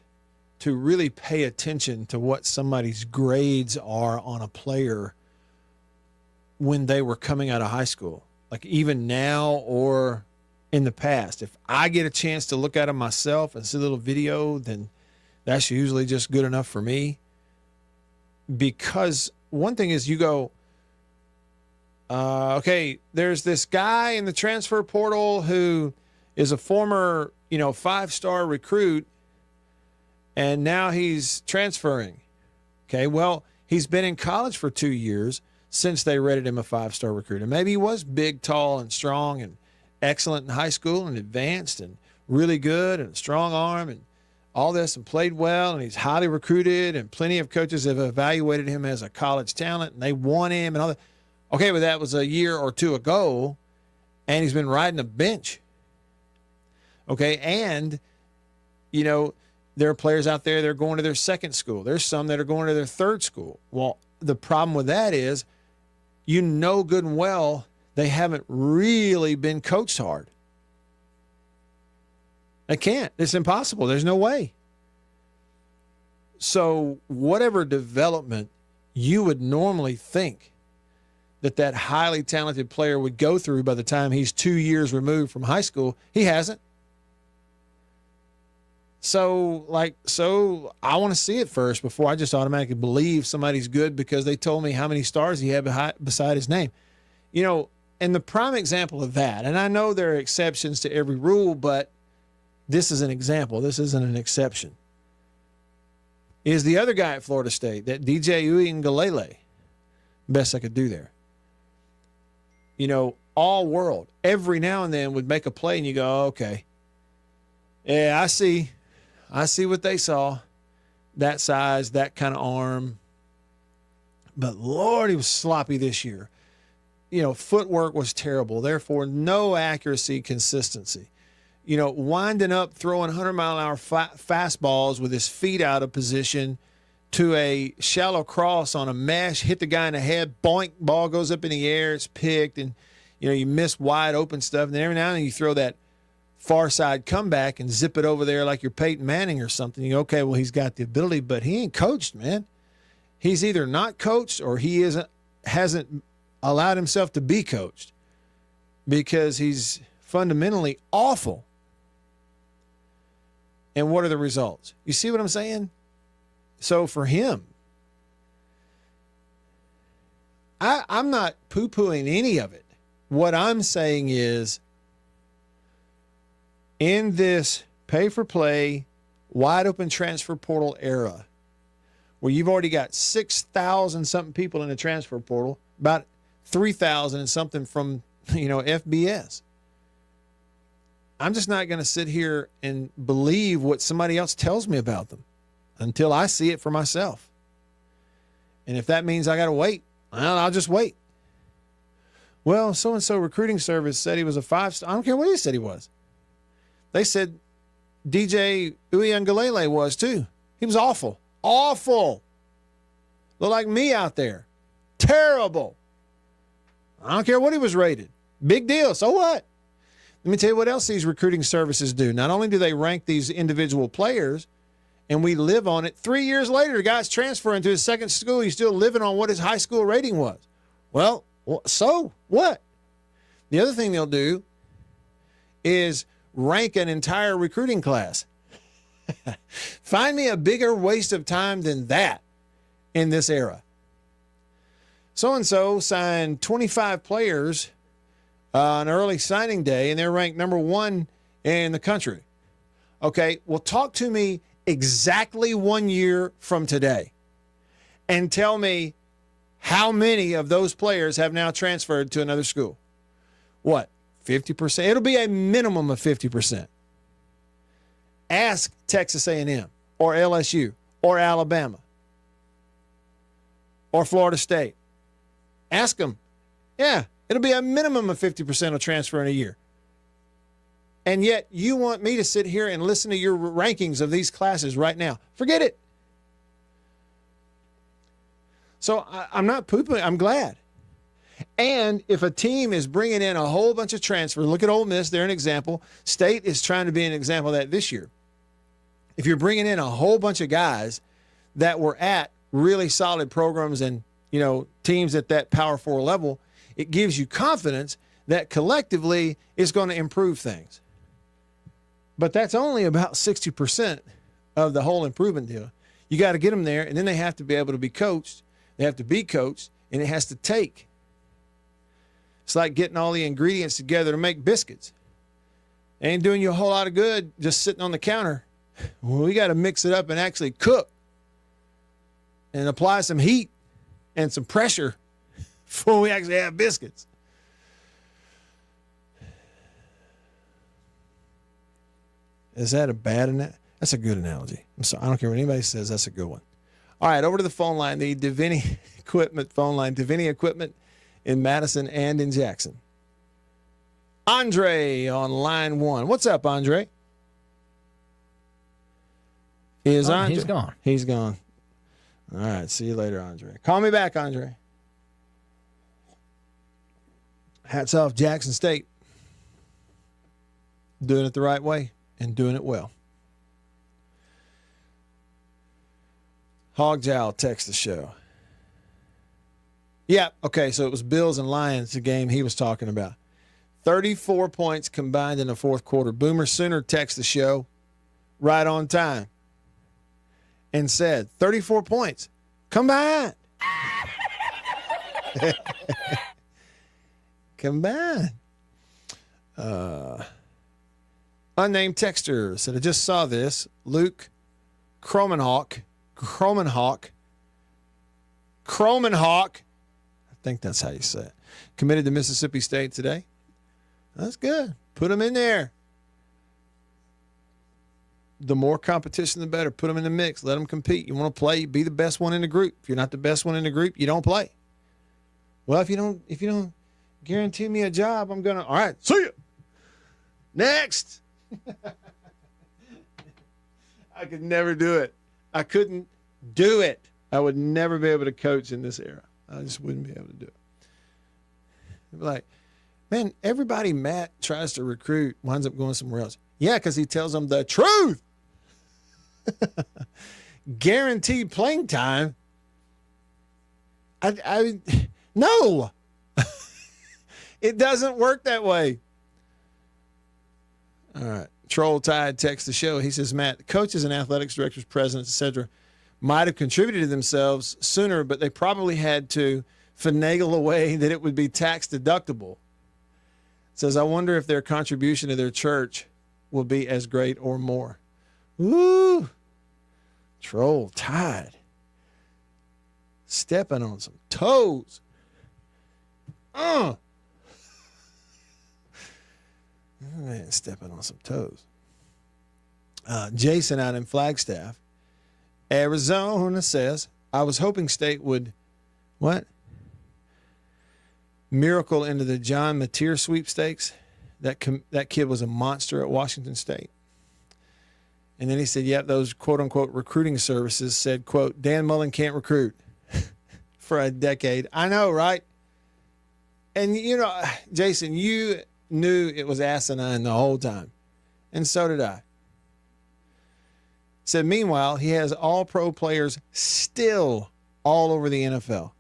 to really pay attention to what somebody's grades are on a player when they were coming out of high school. Like even now or in the past. If I get a chance to look at them myself and see a little video, then that's usually just good enough for me. Because one thing is you go, okay, there's this guy in the transfer portal who is a former, 5-star recruit, and now he's transferring. Okay, well, he's been in college for 2 years since they rated him a 5-star recruit. And maybe he was big, tall, and strong and excellent in high school and advanced and really good and a strong arm and all this and played well, and he's highly recruited, and plenty of coaches have evaluated him as a college talent, and they want him and all that. Okay, but that was a year or two ago, and he's been riding a bench. Okay, and, there are players out there that are going to their second school. There's some that are going to their third school. Well, the problem with that is, good and well, they haven't really been coached hard. They can't. It's impossible. There's no way. So whatever development you would normally think that highly talented player would go through by the time he's 2 years removed from high school, he hasn't. So I want to see it first before I just automatically believe somebody's good because they told me how many stars he had beside his name. And the prime example of that, and I know there are exceptions to every rule, but this is an example. This isn't an exception. Is the other guy at Florida State, that 𝐷𝐬𝐬𝐬𝐬𝐢𝐬𝐬𝐢. Best I could do there. You know, all world. Every now and then would make a play and you go, oh, okay. Yeah, I see. I see what they saw. That size, that kind of arm. But Lord, he was sloppy this year. You know, footwork was terrible. Therefore, no accuracy, consistency. You know, winding up, throwing 100-mile-an-hour fastballs with his feet out of position to a shallow cross on a mesh, hit the guy in the head, boink, ball goes up in the air, it's picked, and, you know, you miss wide open stuff. And then every now and then you throw that far side comeback and zip it over there like you're Peyton Manning or something. You go, okay, well, he's got the ability, but he ain't coached, man. He's either not coached or he hasn't allowed himself to be coached because he's fundamentally awful. And what are the results? You see what I'm saying? So for him, I'm not poo-pooing any of it. What I'm saying is, in this pay-for-play, wide-open transfer portal era, where you've already got 6,000-something people in the transfer portal, about 3,000 and something from, you know, FBS. I'm just not going to sit here and believe what somebody else tells me about them until I see it for myself. And if that means I got to wait, well, I'll just wait. Well, so-and-so recruiting service said he was a 5-star. I don't care what he said he was. They said 𝐷𝐬𝐬𝐬𝐬𝐬𝐬𝐬𝐬 was too. He was awful. Awful. Looked like me out there. Terrible. I don't care what he was rated. Big deal. So what? Let me tell you what else these recruiting services do. Not only do they rank these individual players, and we live on it, 3 years later, the guy's transferring to his second school. He's still living on what his high school rating was. Well, so what? The other thing they'll do is rank an entire recruiting class. Find me a bigger waste of time than that in this era. So-and-so signed 25 players on early signing day, and they're ranked number 1 in the country. Okay, well, talk to me exactly 1 year from today and tell me how many of those players have now transferred to another school. What, 50%? It'll be a minimum of 50%. Ask Texas A&M or LSU or Alabama or Florida State. Ask them. Yeah, it'll be a minimum of 50% of transfer in a year. And yet you want me to sit here and listen to your rankings of these classes right now. Forget it. So I'm not poo-pooing. I'm glad. And if a team is bringing in a whole bunch of transfers, look at Ole Miss. They're an example. State is trying to be an example of that this year. If you're bringing in a whole bunch of guys that were at really solid programs and, you know, teams at that Power 4 level, it gives you confidence that collectively it's going to improve things. But that's only about 60% of the whole improvement deal. You got to get them there, and then they have to be able to be coached. They have to be coached, and it has to take. It's like getting all the ingredients together to make biscuits. It ain't doing you a whole lot of good just sitting on the counter. Well, we got to mix it up and actually cook and apply some heat and some pressure before we actually have biscuits. Is that a bad analogy? That's a good analogy. I'm sorry. I don't care what anybody says. That's a good one. All right, over to the phone line, the Davini Equipment phone line. Davini Equipment in Madison and in Jackson. Andre on line 1. What's up, Andre? Andre? He's gone. He's gone. All right, see you later, Andre. Call me back, Andre. Hats off Jackson State. Doing it the right way and doing it well. Hog Jowl text the show. Yeah, okay, so it was Bills and Lions, the game he was talking about. 34 points combined in the fourth quarter. Boomer Sooner text the show right on time and said, 34 points combined. combined. Unnamed texter said, I just saw this. Luke Kromenhawk, I think that's how you say it, committed to Mississippi State today. That's good. Put him in there. The more competition, the better. Put them in the mix. Let them compete. You want to play, be the best one in the group. If you're not the best one in the group, you don't play. Well, if you don't guarantee me a job, I'm gonna. All right, see you. Next. I could never do it. I couldn't do it. I would never be able to coach in this era. I just wouldn't be able to do it. It'd be like, man, everybody Matt tries to recruit winds up going somewhere else. Yeah, because he tells them the truth. Guaranteed playing time. No. It doesn't work that way. All right. Troll Tide texts the show. He says, Matt, coaches and athletics directors, presidents, etc., might have contributed to themselves sooner, but they probably had to finagle a way that it would be tax deductible. Says, I wonder if their contribution to their church will be as great or more. Woo! Troll Tide. Stepping on some toes. Man, stepping on some toes. Jason out in Flagstaff, Arizona says, I was hoping State would, what? Miracle into the John Mateer sweepstakes. That kid was a monster at Washington State. And then he said, yep, those quote-unquote recruiting services said, quote, Dan Mullen can't recruit for a decade. I know, right? And, you know, Jason, you knew it was asinine the whole time. And so did I. Said, meanwhile, he has all pro players still all over the NFL.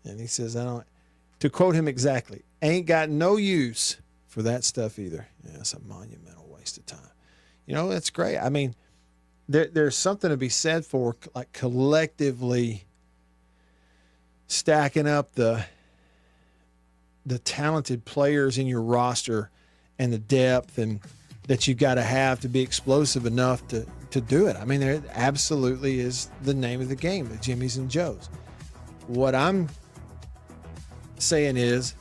And he says, to quote him exactly, ain't got no use for that stuff either. Yeah, it's a monumental waste of time. You know, that's great. I mean, there's something to be said for like collectively stacking up the talented players in your roster and the depth and that you've got to have to be explosive enough to do it. I mean, there absolutely is the name of the game, the Jimmys and Joes. What I'm saying is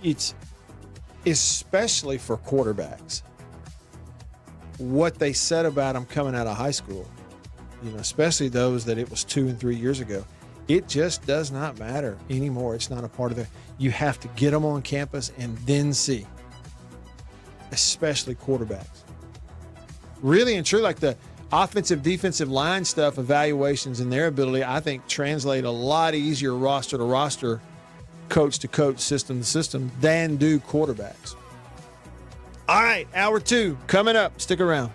it's especially for quarterbacks, what they said about them coming out of high school, you know, especially those that it was 2 and 3 years ago, it just does not matter anymore. It's not a part of you have to get them on campus and then see, especially quarterbacks. Really and true, like the offensive, defensive line stuff, evaluations and their ability, I think translate a lot easier roster to roster, coach to coach, system to system than do quarterbacks. All right, hour 2 coming up. Stick around.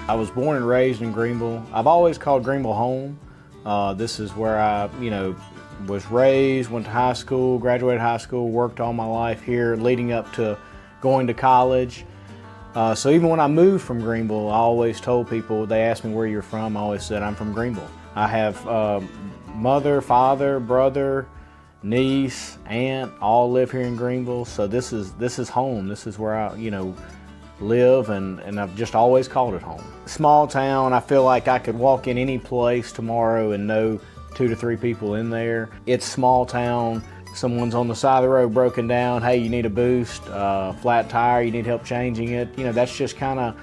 I was born and raised in Greenville. I've always called Greenville home. This is where I, was raised, went to high school, graduated high school, worked all my life here, leading up to going to college. So even when I moved from Greenville, I always told people, they asked me where you're from, I always said I'm from Greenville. I have mother, father, brother, niece, aunt, all live here in Greenville. So this is home. This is where I, live, and I've just always called it home. Small town, I feel like I could walk in any place tomorrow and know 2 to 3 people in there. It's small town. Someone's on the side of the road broken down. Hey, you need a boost, flat tire, you need help changing it. You know, that's just kind of,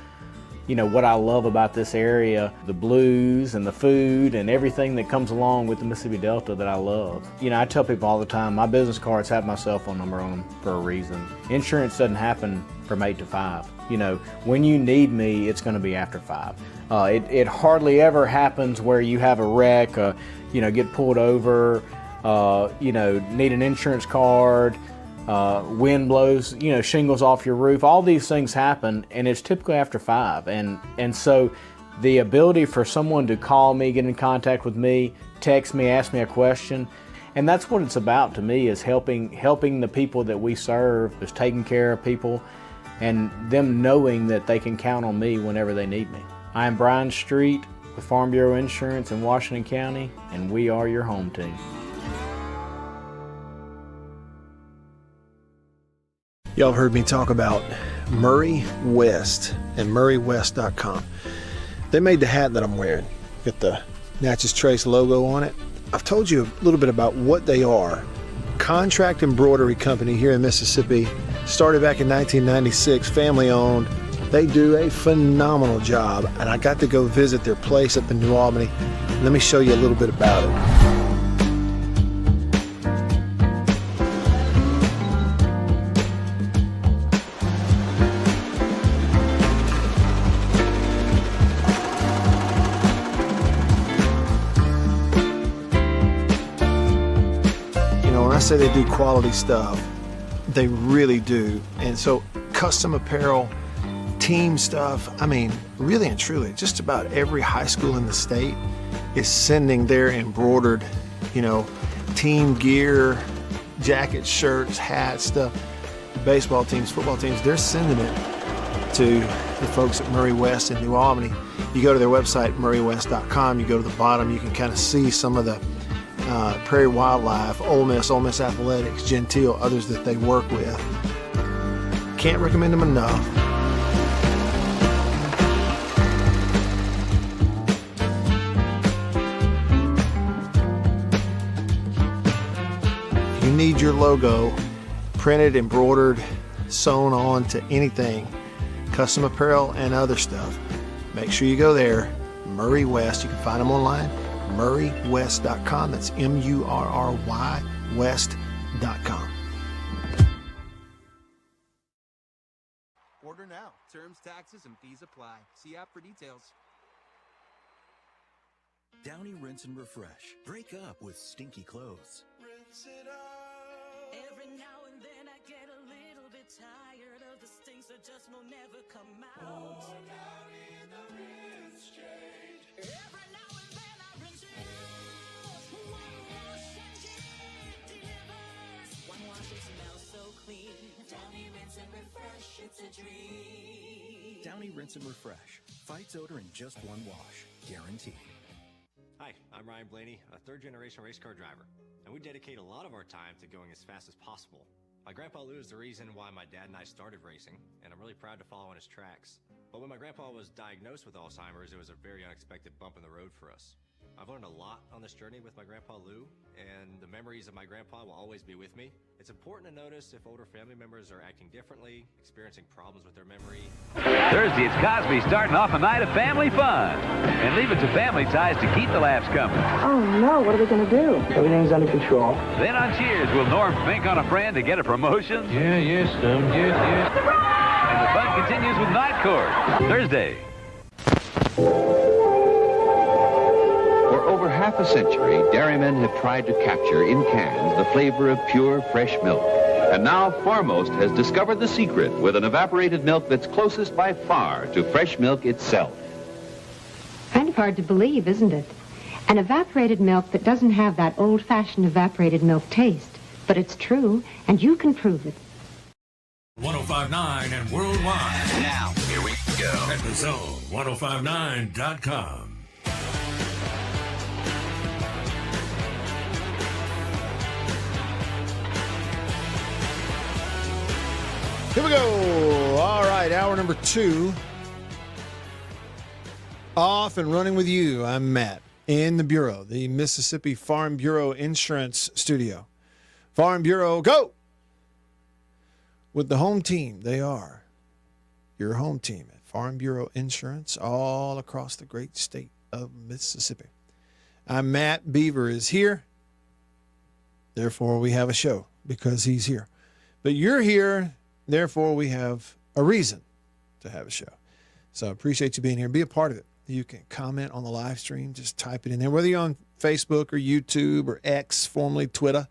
you know, what I love about this area, the blues and the food and everything that comes along with the Mississippi Delta that I love. You know, I tell people all the time, my business cards have my cell phone number on them for a reason. Insurance doesn't happen from 8 to 5. You know, when you need me, it's going to be after 5. It hardly ever happens where you have a wreck, you know, get pulled over, you know, need an insurance card, wind blows, you know, shingles off your roof. All these things happen, and it's typically after 5. And so the ability for someone to call me, get in contact with me, text me, ask me a question, and that's what it's about to me, is helping the people that we serve, is taking care of people and them knowing that they can count on me whenever they need me. I am Brian Street with Farm Bureau Insurance in Washington County, and we are your home team. Y'all have heard me talk about Murray West and MurrayWest.com. They made the hat that I'm wearing. Got the Natchez Trace logo on it. I've told you a little bit about what they are. Contract embroidery company here in Mississippi. Started back in 1996, family owned. They do a phenomenal job, and I got to go visit their place up in New Albany. Let me show you a little bit about it. I say they do quality stuff, they really do. And so custom apparel, team stuff, I mean, really and truly, just about every high school in the state is sending their embroidered, you know, team gear, jackets, shirts, hats, stuff. Baseball teams, football teams, they're sending it to the folks at Murray West in New Albany. You go to their website, MurrayWest.com, you go to the bottom, you can kind of see some of the Prairie Wildlife, Ole Miss Athletics, Gentile, others that they work with. Can't recommend them enough. If you need your logo printed, embroidered, sewn on to anything, custom apparel and other stuff, make sure you go there. Murray West, you can find them online. MurrayWest.com. That's MURRY West.com. Order now. Terms, taxes, and fees apply. See app for details. Downy Rinse and Refresh. Break up with stinky clothes. Rinse it out. Every now and then I get a little bit tired of the stinks that just will never come out. Oh, Downy in the rinse change. Every now and then I rinse it out. One wash and it delivers. One wash, it smells so clean. Downy Rinse and Refresh, it's a dream. Downy Rinse and Refresh. Fights odor in just one wash. Guaranteed. Hi, I'm Ryan Blaney, a third-generation race car driver, and we dedicate a lot of our time to going as fast as possible. My grandpa Lou is the reason why my dad and I started racing, and I'm really proud to follow in his tracks. But when my grandpa was diagnosed with Alzheimer's, it was a very unexpected bump in the road for us. I've learned a lot on this journey with my grandpa Lou, and the memories of my grandpa will always be with me. It's important to notice if older family members are acting differently, experiencing problems with their memory. Thursday, it's Cosby starting off a night of family fun. And leave it to Family Ties to keep the laughs coming. Oh no, what are we going to do? Everything's under control. Then on Cheers, will Norm think on a friend to get a promotion? Yeah, yes, yes. And the fun continues with Night Court, Thursday. For over half a century, dairymen have tried to capture in cans the flavor of pure, fresh milk. And now Foremost has discovered the secret with an evaporated milk that's closest by far to fresh milk itself. Kind of hard to believe, isn't it? An evaporated milk that doesn't have that old-fashioned evaporated milk taste. But it's true, and you can prove it. 1059 and worldwide. Now, here we go. At the Zone, 1059.com. Here we go. All right. right, hour number 2. Off and running with you. I'm Matt in the Bureau, the Mississippi Farm Bureau Insurance Studio. Farm Bureau, go! With the home team, they are your home team at Farm Bureau Insurance all across the great state of Mississippi. I'm Matt. Beaver is here. Therefore, we have a show because he's here. But you're here, therefore, we have a reason to have a show. So I appreciate you being here. Be a part of it. You can comment on the live stream. Just type it in there, whether you're on Facebook or YouTube or X, formerly Twitter.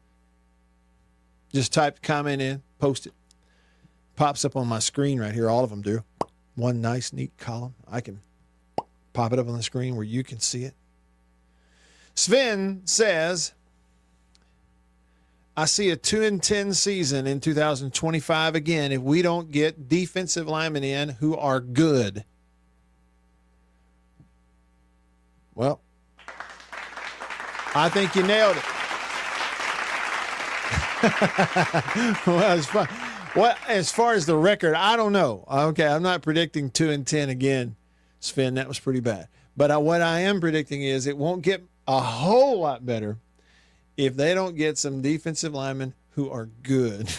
Just type the comment in, post it. Pops up on my screen right here. All of them do. One nice, neat column. I can pop it up on the screen where you can see it. Sven says, I see a 2-10 season in 2025 again if we don't get defensive linemen in who are good. Well, I think you nailed it. Well, it's fun. Well, as far as the record, I don't know. Okay, I'm not predicting 2-10 again, Sven. That was pretty bad. But what I am predicting is it won't get a whole lot better if they don't get some defensive linemen who are good.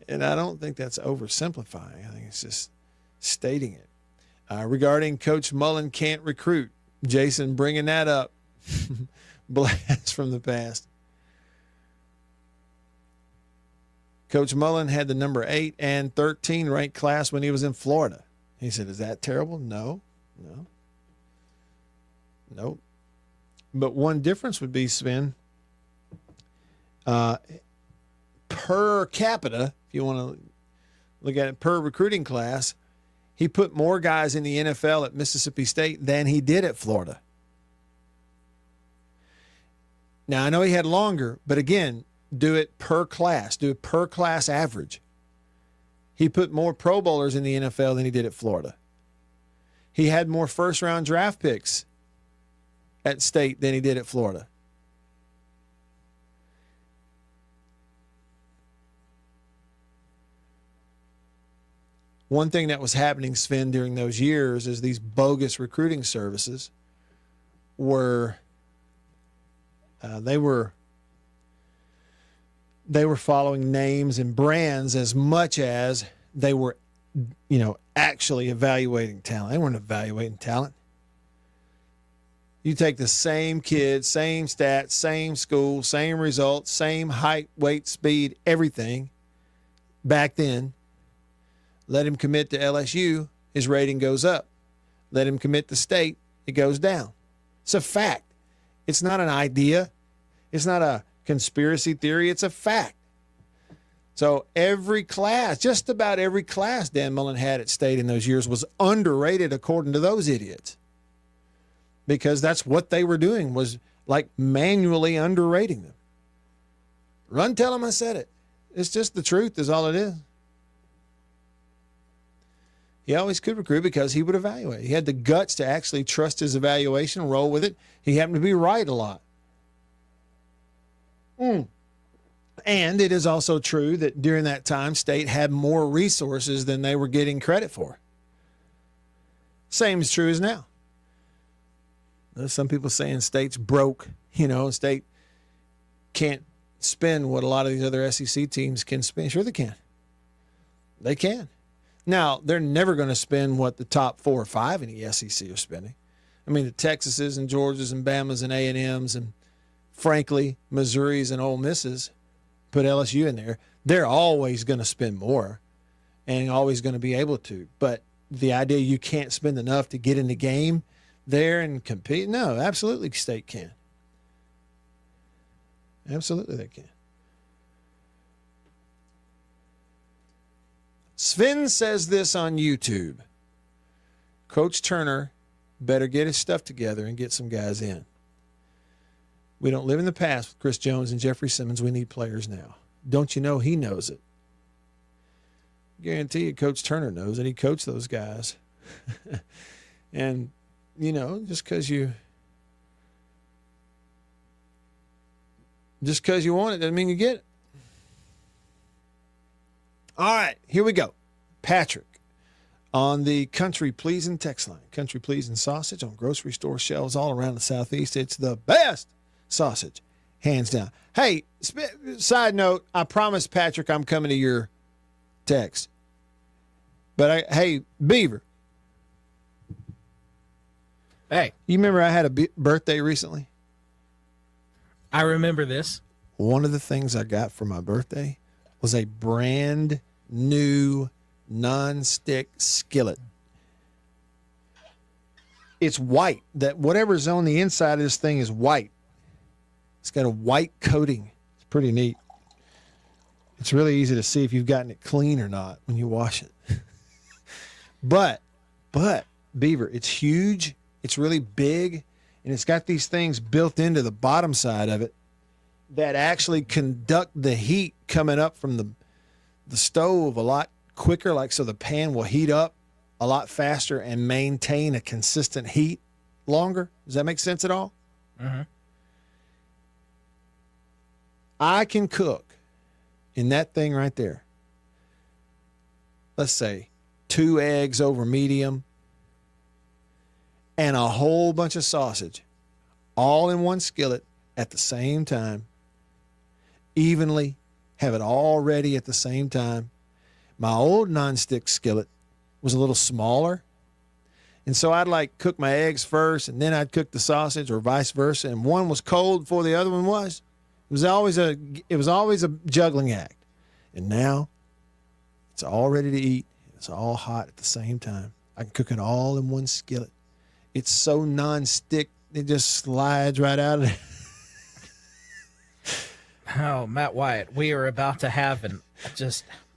And I don't think that's oversimplifying. I think it's just stating it. Regarding Coach Mullen can't recruit, Jason bringing that up. Blast from the past. Coach Mullen had the number 8 and 13 ranked class when he was in Florida. He said, is that terrible? No. But one difference would be, Sven, per capita, if you want to look at it per recruiting class, he put more guys in the NFL at Mississippi State than he did at Florida. Now, I know he had longer, but again, do it per class. Do it per class average. He put more Pro Bowlers in the NFL than he did at Florida. He had more first-round draft picks at State than he did at Florida. One thing that was happening, Sven, during those years is these bogus recruiting services were they were following names and brands as much as they were, actually evaluating talent. They weren't evaluating talent. You take the same kid, same stats, same school, same results, same height, weight, speed, everything back then. Let him commit to LSU, his rating goes up. Let him commit to State, it goes down. It's a fact. It's not an idea. It's not a conspiracy theory. It's a fact. So every class, just about every class Dan Mullen had at State in those years was underrated according to those idiots. Because that's what they were doing, was like manually underrating them. Run, tell them I said it. It's just the truth is all it is. He always could recruit because he would evaluate. He had the guts to actually trust his evaluation and roll with it. He happened to be right a lot. And it is also true that during that time, State had more resources than they were getting credit for. Same is true as now. There's some people saying State's broke, State can't spend what a lot of these other SEC teams can spend. Sure they can. They can. Now, they're never going to spend what the top 4 or 5 in the SEC are spending. I mean, the Texases and Georgias and Bamas and A&Ms and, frankly, Missouris and Ole Misses, put LSU in there, they're always going to spend more and always going to be able to. But the idea you can't spend enough to get in the game there and compete, no, absolutely State can. Absolutely they can. Sven says this on YouTube. Coach Turner better get his stuff together and get some guys in. We don't live in the past with Chris Jones and Jeffrey Simmons. We need players now. Don't you know he knows it? Guarantee you Coach Turner knows it. He coached those guys. And, just because you want it doesn't mean you get it. All right, here we go. Patrick on the Country Pleasing text line. Country Pleasing sausage on grocery store shelves all around the Southeast. It's the best sausage, hands down. Hey, side note, I promised Patrick I'm coming to your text. But hey, Beaver. Hey. You remember I had a birthday recently? I remember this. One of the things I got for my birthday was a brand new non-stick skillet. It's white. That whatever's on the inside of this thing is white. It's got a white coating. It's pretty neat. It's really easy to see if you've gotten it clean or not when you wash it. But Beaver, it's huge. It's really big, and it's got these things built into the bottom side of it that actually conduct the heat coming up from the stove a lot quicker, like so the pan will heat up a lot faster and maintain a consistent heat longer. Does that make sense at all? Mm-hmm. I can cook in that thing right there. Let's say 2 eggs over medium and a whole bunch of sausage all in one skillet at the same time, evenly, have it all ready at the same time. My old nonstick skillet was a little smaller, and so I'd like cook my eggs first and then I'd cook the sausage, or vice versa, and one was cold before the other one was. It was always a juggling act. And now it's all ready to eat. It's all hot at the same time. I can cook it all in one skillet. It's so non-stick, it just slides right out of there. Oh, Matt Wyatt, we are about to have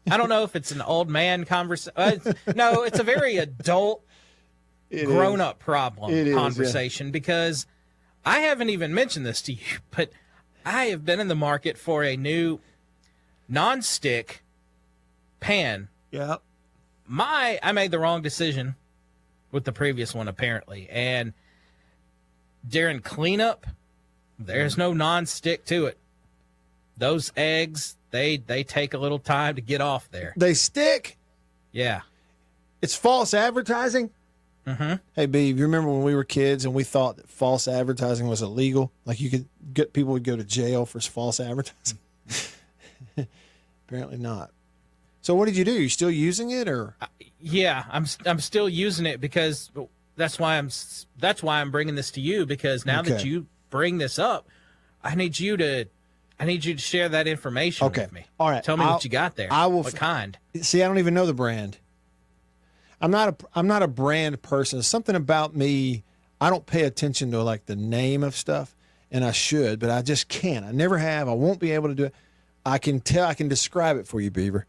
I don't know if it's an old man conversation. No, it's a very adult, grown-up conversation, because I haven't even mentioned this to you, but I have been in the market for a new non-stick pan. Yep. I made the wrong decision with the previous one, apparently. And during cleanup, there's no non-stick to it. Those eggs, they take a little time to get off there. They stick? Yeah. It's false advertising? Mm-hmm. Hey, Beav, you remember when we were kids and we thought that false advertising was illegal? Like people would go to jail for false advertising? Apparently not. So what did you do? You still using it, or? Yeah, I'm still using it, because that's why I'm bringing this to you, because now that you bring this up, I need you to share that information with me. All right. Tell me what you got there. What kind? See, I don't even know the brand. I'm not a brand person. Something about me, I don't pay attention to like the name of stuff, and I should, but I just can't. I never have. I won't be able to do it. I can describe it for you, Beaver.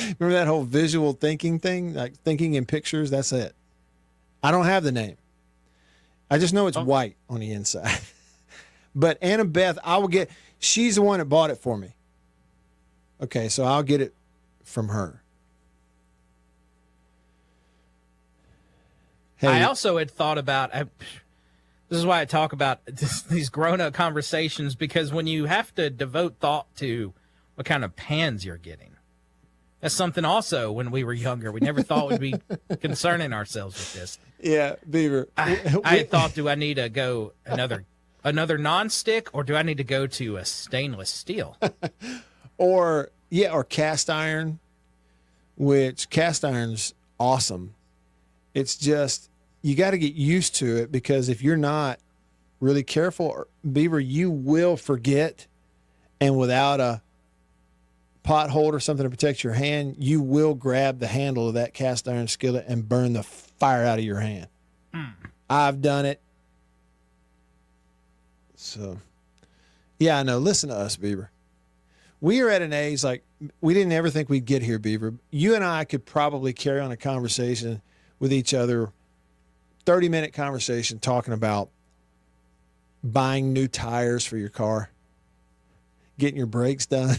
Remember that whole visual thinking thing? Like thinking in pictures? That's it. I don't have the name. I just know it's white on the inside. But Annabeth, she's the one that bought it for me. Okay, so I'll get it from her. Hey. I also had thought about, this is why I talk about these grown-up conversations, because when you have to devote thought to what kind of pans you're getting, that's something also when we were younger, we never thought we'd be concerning ourselves with this. Yeah, Beaver. I had thought, do I need to go another non-stick, or do I need to go to a stainless steel? or cast iron, which cast iron's awesome. It's just, you got to get used to it, because if you're not really careful, Beaver, you will forget, and without a pot holder, something to protect your hand, you will grab the handle of that cast iron skillet and burn the fire out of your hand. I've done it. So, yeah, I know. Listen to us, Beaver. We are at an age, like, we didn't ever think we'd get here, Beaver. You and I could probably carry on a conversation with each other, 30-minute conversation, talking about buying new tires for your car, getting your brakes done.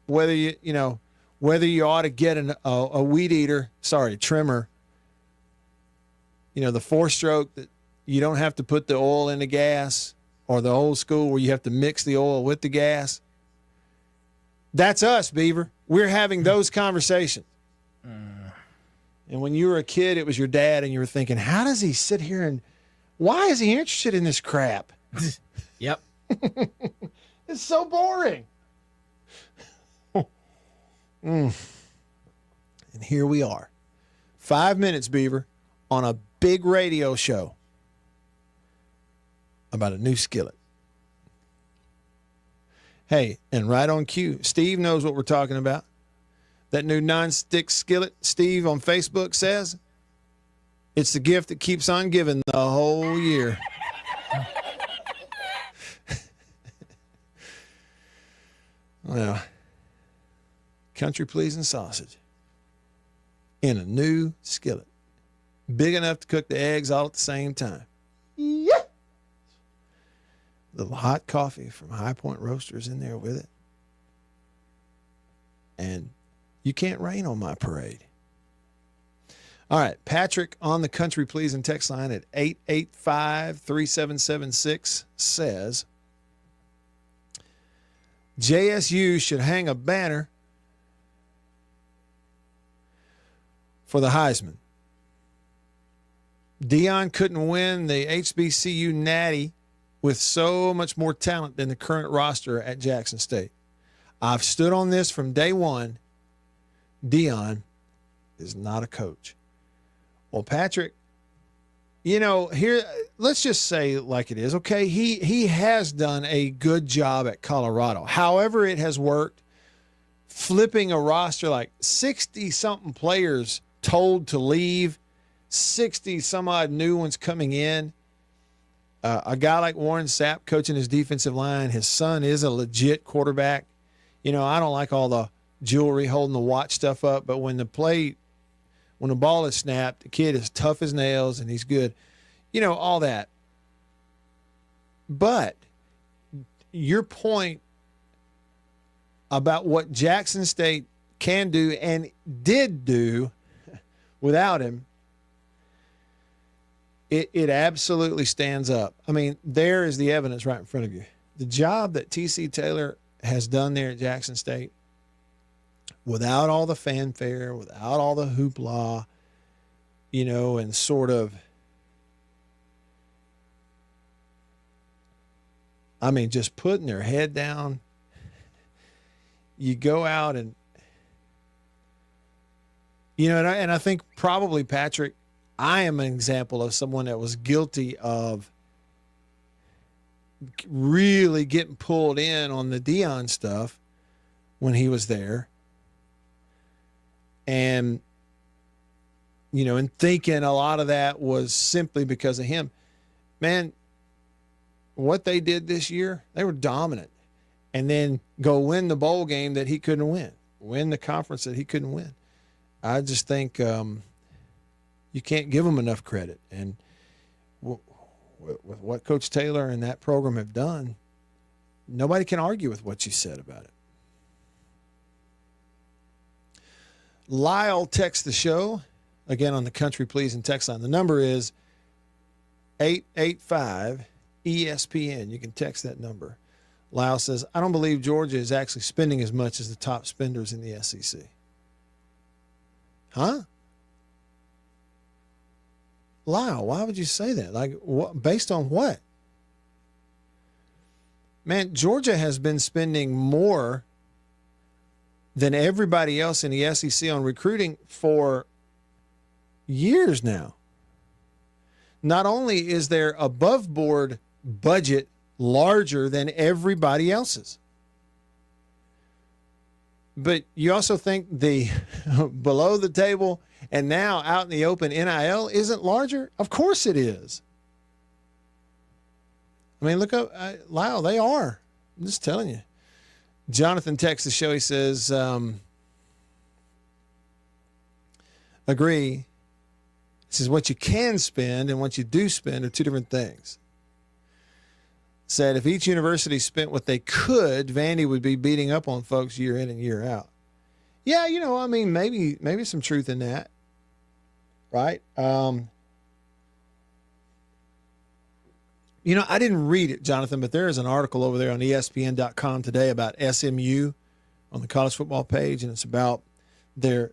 Whether you ought to get a weed eater, trimmer, the 4-stroke that you don't have to put the oil in the gas, or the old school where you have to mix the oil with the gas. That's us, Beaver. We're having those conversations. And when you were a kid, it was your dad, and you were thinking, how does he sit here and why is he interested in this crap? Yep. It's so boring. And here we are. 5 minutes, Beaver, on a big radio show about a new skillet. Hey, and right on cue, Steve knows what we're talking about. That new non-stick skillet, Steve on Facebook says, it's the gift that keeps on giving the whole year. Well, country-pleasing sausage in a new skillet. Big enough to cook the eggs all at the same time. Yeah. Little hot coffee from High Point Roasters in there with it. And you can't rain on my parade. All right, Patrick on the country pleasing text line at 885-3776 says, JSU should hang a banner for the Heisman. Deion couldn't win the HBCU Natty with so much more talent than the current roster at Jackson State. I've stood on this from day one. Deion is not a coach. Well, Patrick, you know, here, let's just say like it is, okay? He has done a good job at Colorado. However it has worked, flipping a roster like 60-something players told to leave, 60-some-odd new ones coming in. A guy like Warren Sapp coaching his defensive line. His son is a legit quarterback. You know, I don't like all the jewelry holding the watch stuff up, but when the ball is snapped, the kid is tough as nails and he's good. You know, all that. But your point about what Jackson State can do and did do without him, it absolutely stands up. I mean, there is the evidence right in front of you. The job that T.C. Taylor has done there at Jackson State, without all the fanfare, without all the hoopla, you know, and sort of, I mean, just putting their head down. You go out and, you know, and I think probably, Patrick, I am an example of someone that was guilty of really getting pulled in on the Deion stuff when he was there. And, you know, and thinking a lot of that was simply because of him. Man, what they did this year, they were dominant. And then go win the bowl game that he couldn't win the conference that he couldn't win. I just think you can't give them enough credit. And with what Coach Taylor and that program have done, nobody can argue with what you said about it. Lyle texts the show, again on the Country Pleasing text line. The number is 885-ESPN. You can text that number. Lyle says, I don't believe Georgia is actually spending as much as the top spenders in the SEC. Huh? Lyle, why would you say that? Like, what, based on what? Man, Georgia has been spending more than everybody else in the SEC on recruiting for years now. Not only is their above board budget larger than everybody else's, but you also think the below the table and now out in the open NIL isn't larger? Of course it is. I mean, look up, Lyle, they are. I'm just telling you. Jonathan texts the show. He says, agree. He says, what you can spend and what you do spend are two different things. Said if each university spent what they could, Vandy would be beating up on folks year in and year out. Yeah, you know, I mean, maybe some truth in that, right? You know, I didn't read it, Jonathan, but there is an article over there on ESPN.com today about SMU on the college football page, and it's about their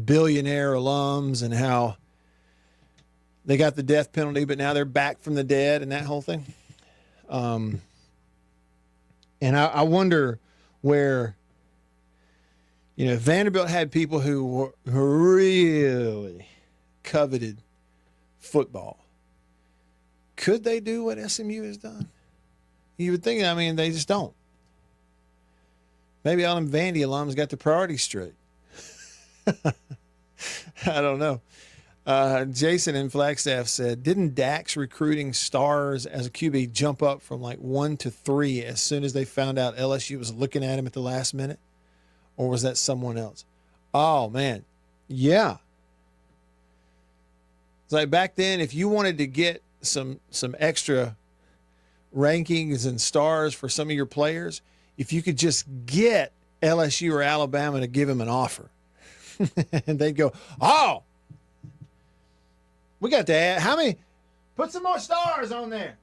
billionaire alums and how they got the death penalty, but now they're back from the dead and that whole thing. And I wonder where, you know, Vanderbilt had people who really coveted football. Could they do what SMU has done? You would think, I mean, they just don't. Maybe all them Vandy alums got the priorities straight. I don't know. Jason in Flagstaff said, didn't Dak's recruiting stars as a QB jump up from like 1 to 3 as soon as they found out LSU was looking at him at the last minute? Or was that someone else? Oh, man. Yeah. It's like back then, if you wanted to get some extra rankings and stars for some of your players, if you could just get LSU or Alabama to give him an offer. And they'd go, oh, we got to add, how many? Put some more stars on there.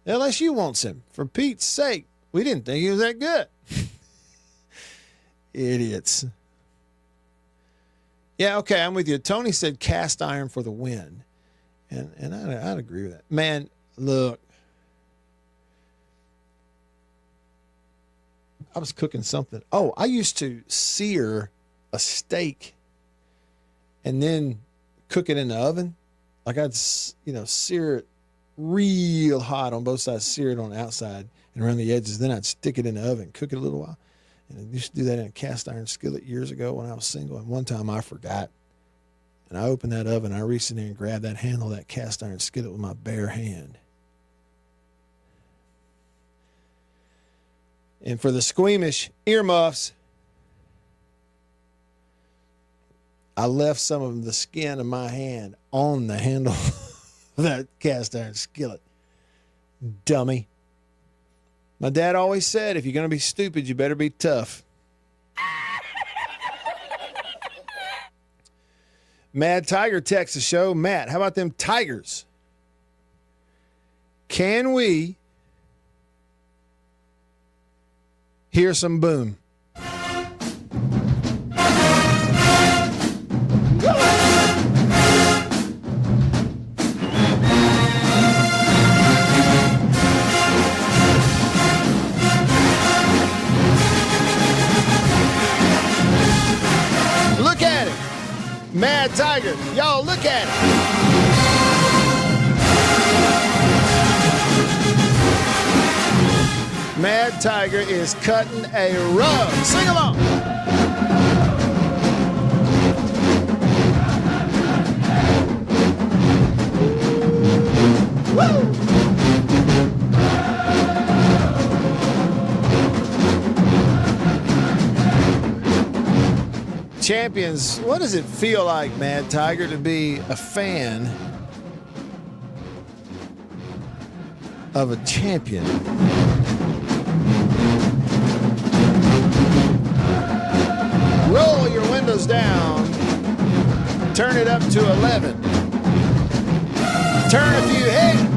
LSU wants him. For Pete's sake, we didn't think he was that good. Idiots. Yeah, okay, I'm with you. Tony said cast iron for the win. And I'd agree with that. Man, look. I was cooking something. Oh, I used to sear a steak and then cook it in the oven. Like I'd, sear it real hot on both sides, sear it on the outside and around the edges. Then I'd stick it in the oven, cook it a little while. And I used to do that in a cast iron skillet years ago when I was single. And one time I forgot. And I opened that oven. I reached in there and grabbed that handle of that cast iron skillet with my bare hand. And for the squeamish earmuffs, I left some of the skin of my hand on the handle of that cast iron skillet. Dummy. My dad always said, if you're going to be stupid, you better be tough. Mad Tiger texts the show. Matt, how about them Tigers? Can we hear some boom? Look at it. Mad Tiger. Y'all look at it. Mad Tiger is cutting a rug. Sing along. Woo! Champions, what does it feel like, Mad Tiger, to be a fan of a champion? Roll your windows down. Turn it up to 11. Turn a few heads.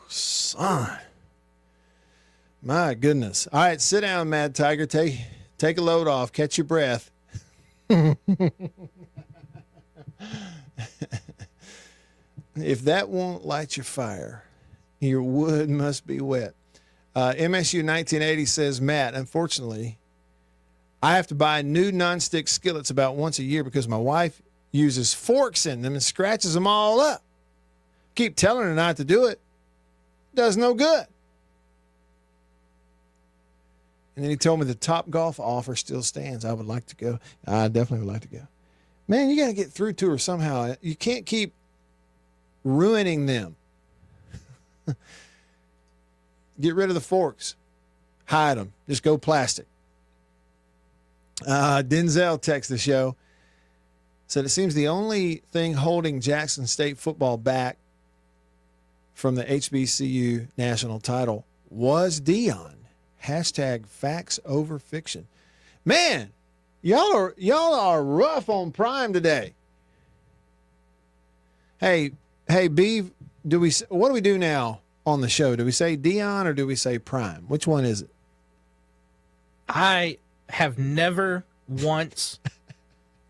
Son. My goodness. All right, sit down, Mad Tiger. Take a load off. Catch your breath. If that won't light your fire, your wood must be wet. MSU 1980 says, Matt, unfortunately, I have to buy new nonstick skillets about once a year because my wife uses forks in them and scratches them all up. Keep telling her not to do it. Does no good. And then he told me the Top Golf offer still stands. I would like to go. I definitely would like to go. Man, you got to get through to her somehow. You can't keep ruining them. Get rid of the forks. Hide them. Just go plastic. Denzel texted the show. Said it seems the only thing holding Jackson State football back from the HBCU national title was Deion. Hashtag facts over fiction. Man, y'all are rough on Prime today. Hey, Beav, what do we do now on the show? Do we say Deion or do we say Prime? Which one is it? I have never once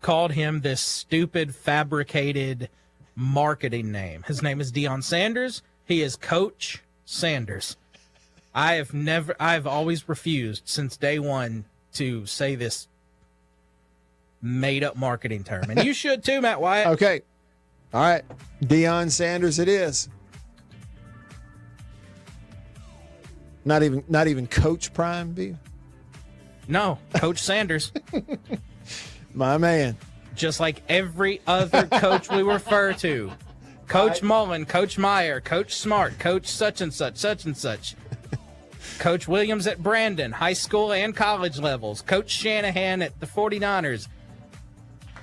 called him this stupid, fabricated marketing name. His name is Deion Sanders. He is Coach Sanders. I've always refused since day one to say this made-up marketing term. And you should too, Matt Wyatt. Okay. All right. Deion Sanders it is. Not even Coach Prime, Beav? No, Coach Sanders. My man. Just like every other coach we refer to. Coach Mullen, Coach Meyer, Coach Smart, Coach such and such, such and such. Coach Williams at Brandon, high school and college levels. Coach Shanahan at the 49ers.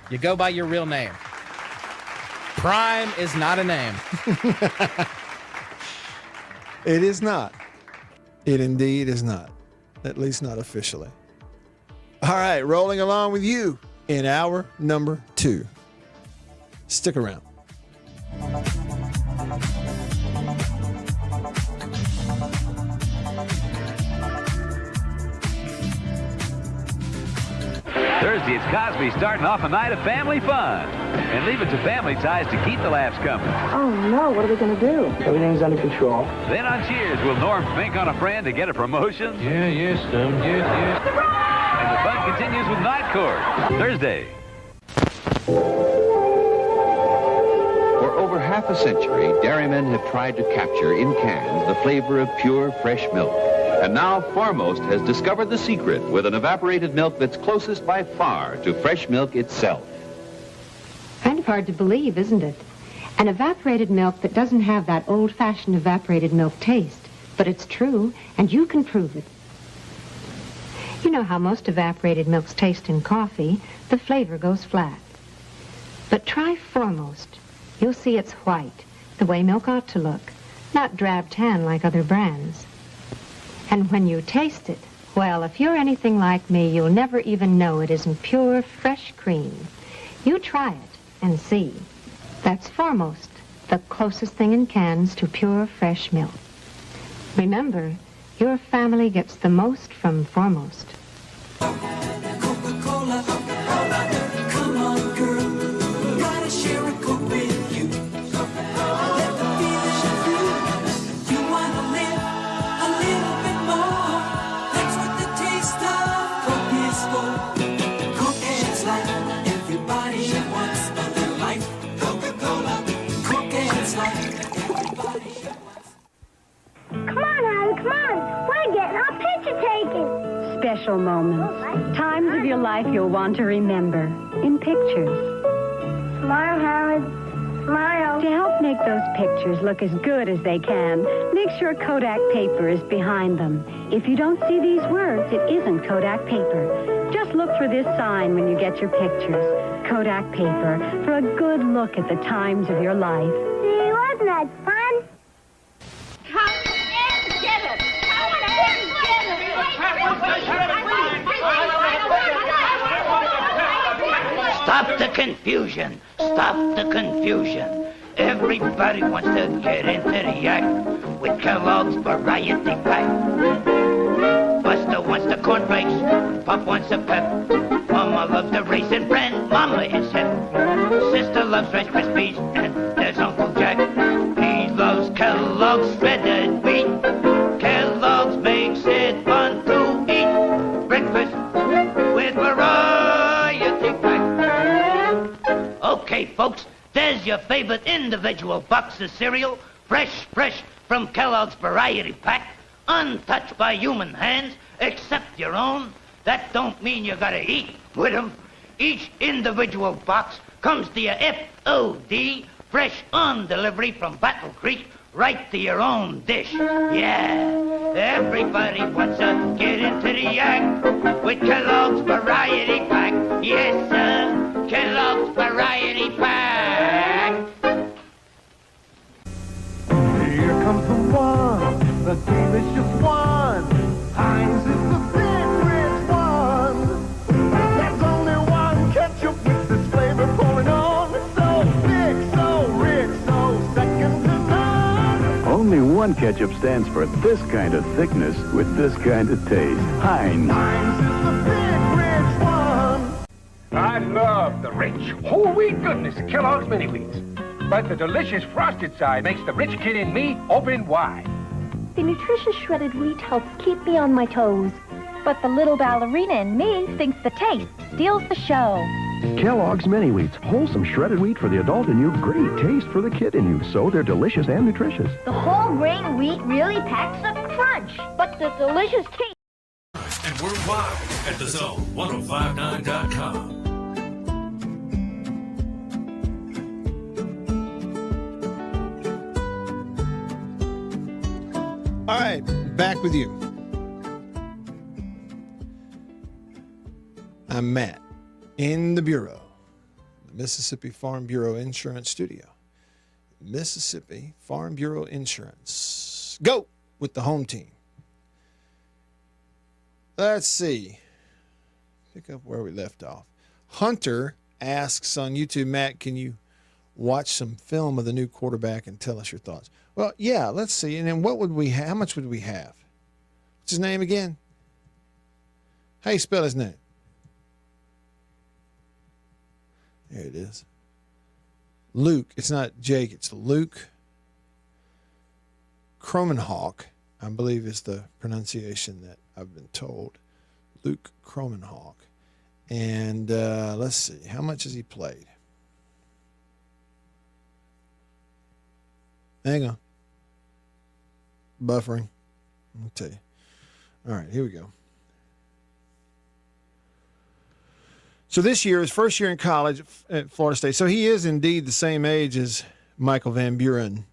You go by your real name. Prime is not a name. It is not. It indeed is not. At least not officially. All right, rolling along with you in hour number 2. Stick around. Thursday, it's Cosby starting off a night of family fun. And leave it to family ties to keep the laughs coming. Oh, no. What are we going to do? Everything's under control. Then on Cheers, will Norm fink on a friend to get a promotion? Yeah, yes, yes. And the fun continues with Night Court. Thursday. For over half a century, dairymen have tried to capture in cans the flavor of pure, fresh milk. And now Foremost has discovered the secret with an evaporated milk that's closest by far to fresh milk itself. Kind of hard to believe, isn't it? An evaporated milk that doesn't have that old-fashioned evaporated milk taste. But it's true, and you can prove it. You know how most evaporated milks taste in coffee. The flavor goes flat. But try Foremost. You'll see it's white, the way milk ought to look, not drab tan like other brands. And when you taste it, well, if you're anything like me, you'll never even know it isn't pure, fresh cream. You try it and see. That's Foremost, the closest thing in cans to pure, fresh milk. Remember, your family gets the most from Foremost. Coca-Cola, come on, girl, gotta share a Coke with you. Let the feeling show through. You wanna live a little bit more. That's what the taste of Coke is for. Coke is life. Everybody wants a little life. Coca-Cola, Coke is life. Everybody wants. Come on, Harry, come on. We're getting our picture taken. Special moments. Times of your life you'll want to remember. In pictures. Smile, Howard. Smile. To help make those pictures look as good as they can, make sure Kodak paper is behind them. If you don't see these words, it isn't Kodak paper. Just look for this sign when you get your pictures. Kodak paper, for a good look at the times of your life. See, wasn't that fun? Come and get it! Come and get it! Stop the confusion! Stop the confusion! Everybody wants to get into the act with Kellogg's Variety Pack. Buster wants the cornflakes, Pop wants a pep. Mama loves the Raisin Bran, Mama is hip. Sister loves Rice Krispies, and there's Uncle Jack. He loves Kellogg's shredded wheat. Kellogg's makes it fun to eat. Breakfast with Variety Pack. Okay, folks, there's your favorite individual box of cereal, fresh from Kellogg's Variety Pack, untouched by human hands, except your own. That don't mean you gotta eat with them. Each individual box comes to your FOD, fresh on delivery from Battle Creek, right to your own dish. Yeah, Everybody wants to get into the act with Kellogg's Variety Pack. Yes, sir, Kellogg's Variety Pack. Here comes the one, the delicious one. Heinz is the big rich one. There's only one ketchup with this flavor pouring on. So thick, so rich, so second to none. Only one ketchup stands for this kind of thickness with this kind of taste. Heinz. Heinz is the big rich one. I love the rich, whole wheat goodness of Kellogg's Mini Wheats. But the delicious frosted side makes the rich kid in me open wide. The nutritious shredded wheat helps keep me on my toes. But the little ballerina in me thinks the taste steals the show. Kellogg's Mini Wheats, wholesome shredded wheat for the adult in you, great taste for the kid in you. So they're delicious and nutritious. The whole grain wheat really packs a crunch, but the delicious taste. And worldwide at thezone1059.com. All right, back with you. I'm Matt in the Bureau, the Mississippi Farm Bureau Insurance Studio. Mississippi Farm Bureau Insurance. Go with the home team. Let's see. Pick up where we left off. Hunter asks on YouTube, Matt, can you watch some film of the new quarterback and tell us your thoughts? Well, yeah, let's see. And then what would we have? How much would we have? What's his name again? How you spell his name? There it is. Luke. It's not Jake. It's Luke Kromenhawk, I believe is the pronunciation that I've been told. Luke Kromenhawk. And let's see. How much has he played? Hang on. Buffering. I'll tell you. All right, here we go. So this year, his first year in college at Florida State. So he is indeed the same age as Michael Van Buren.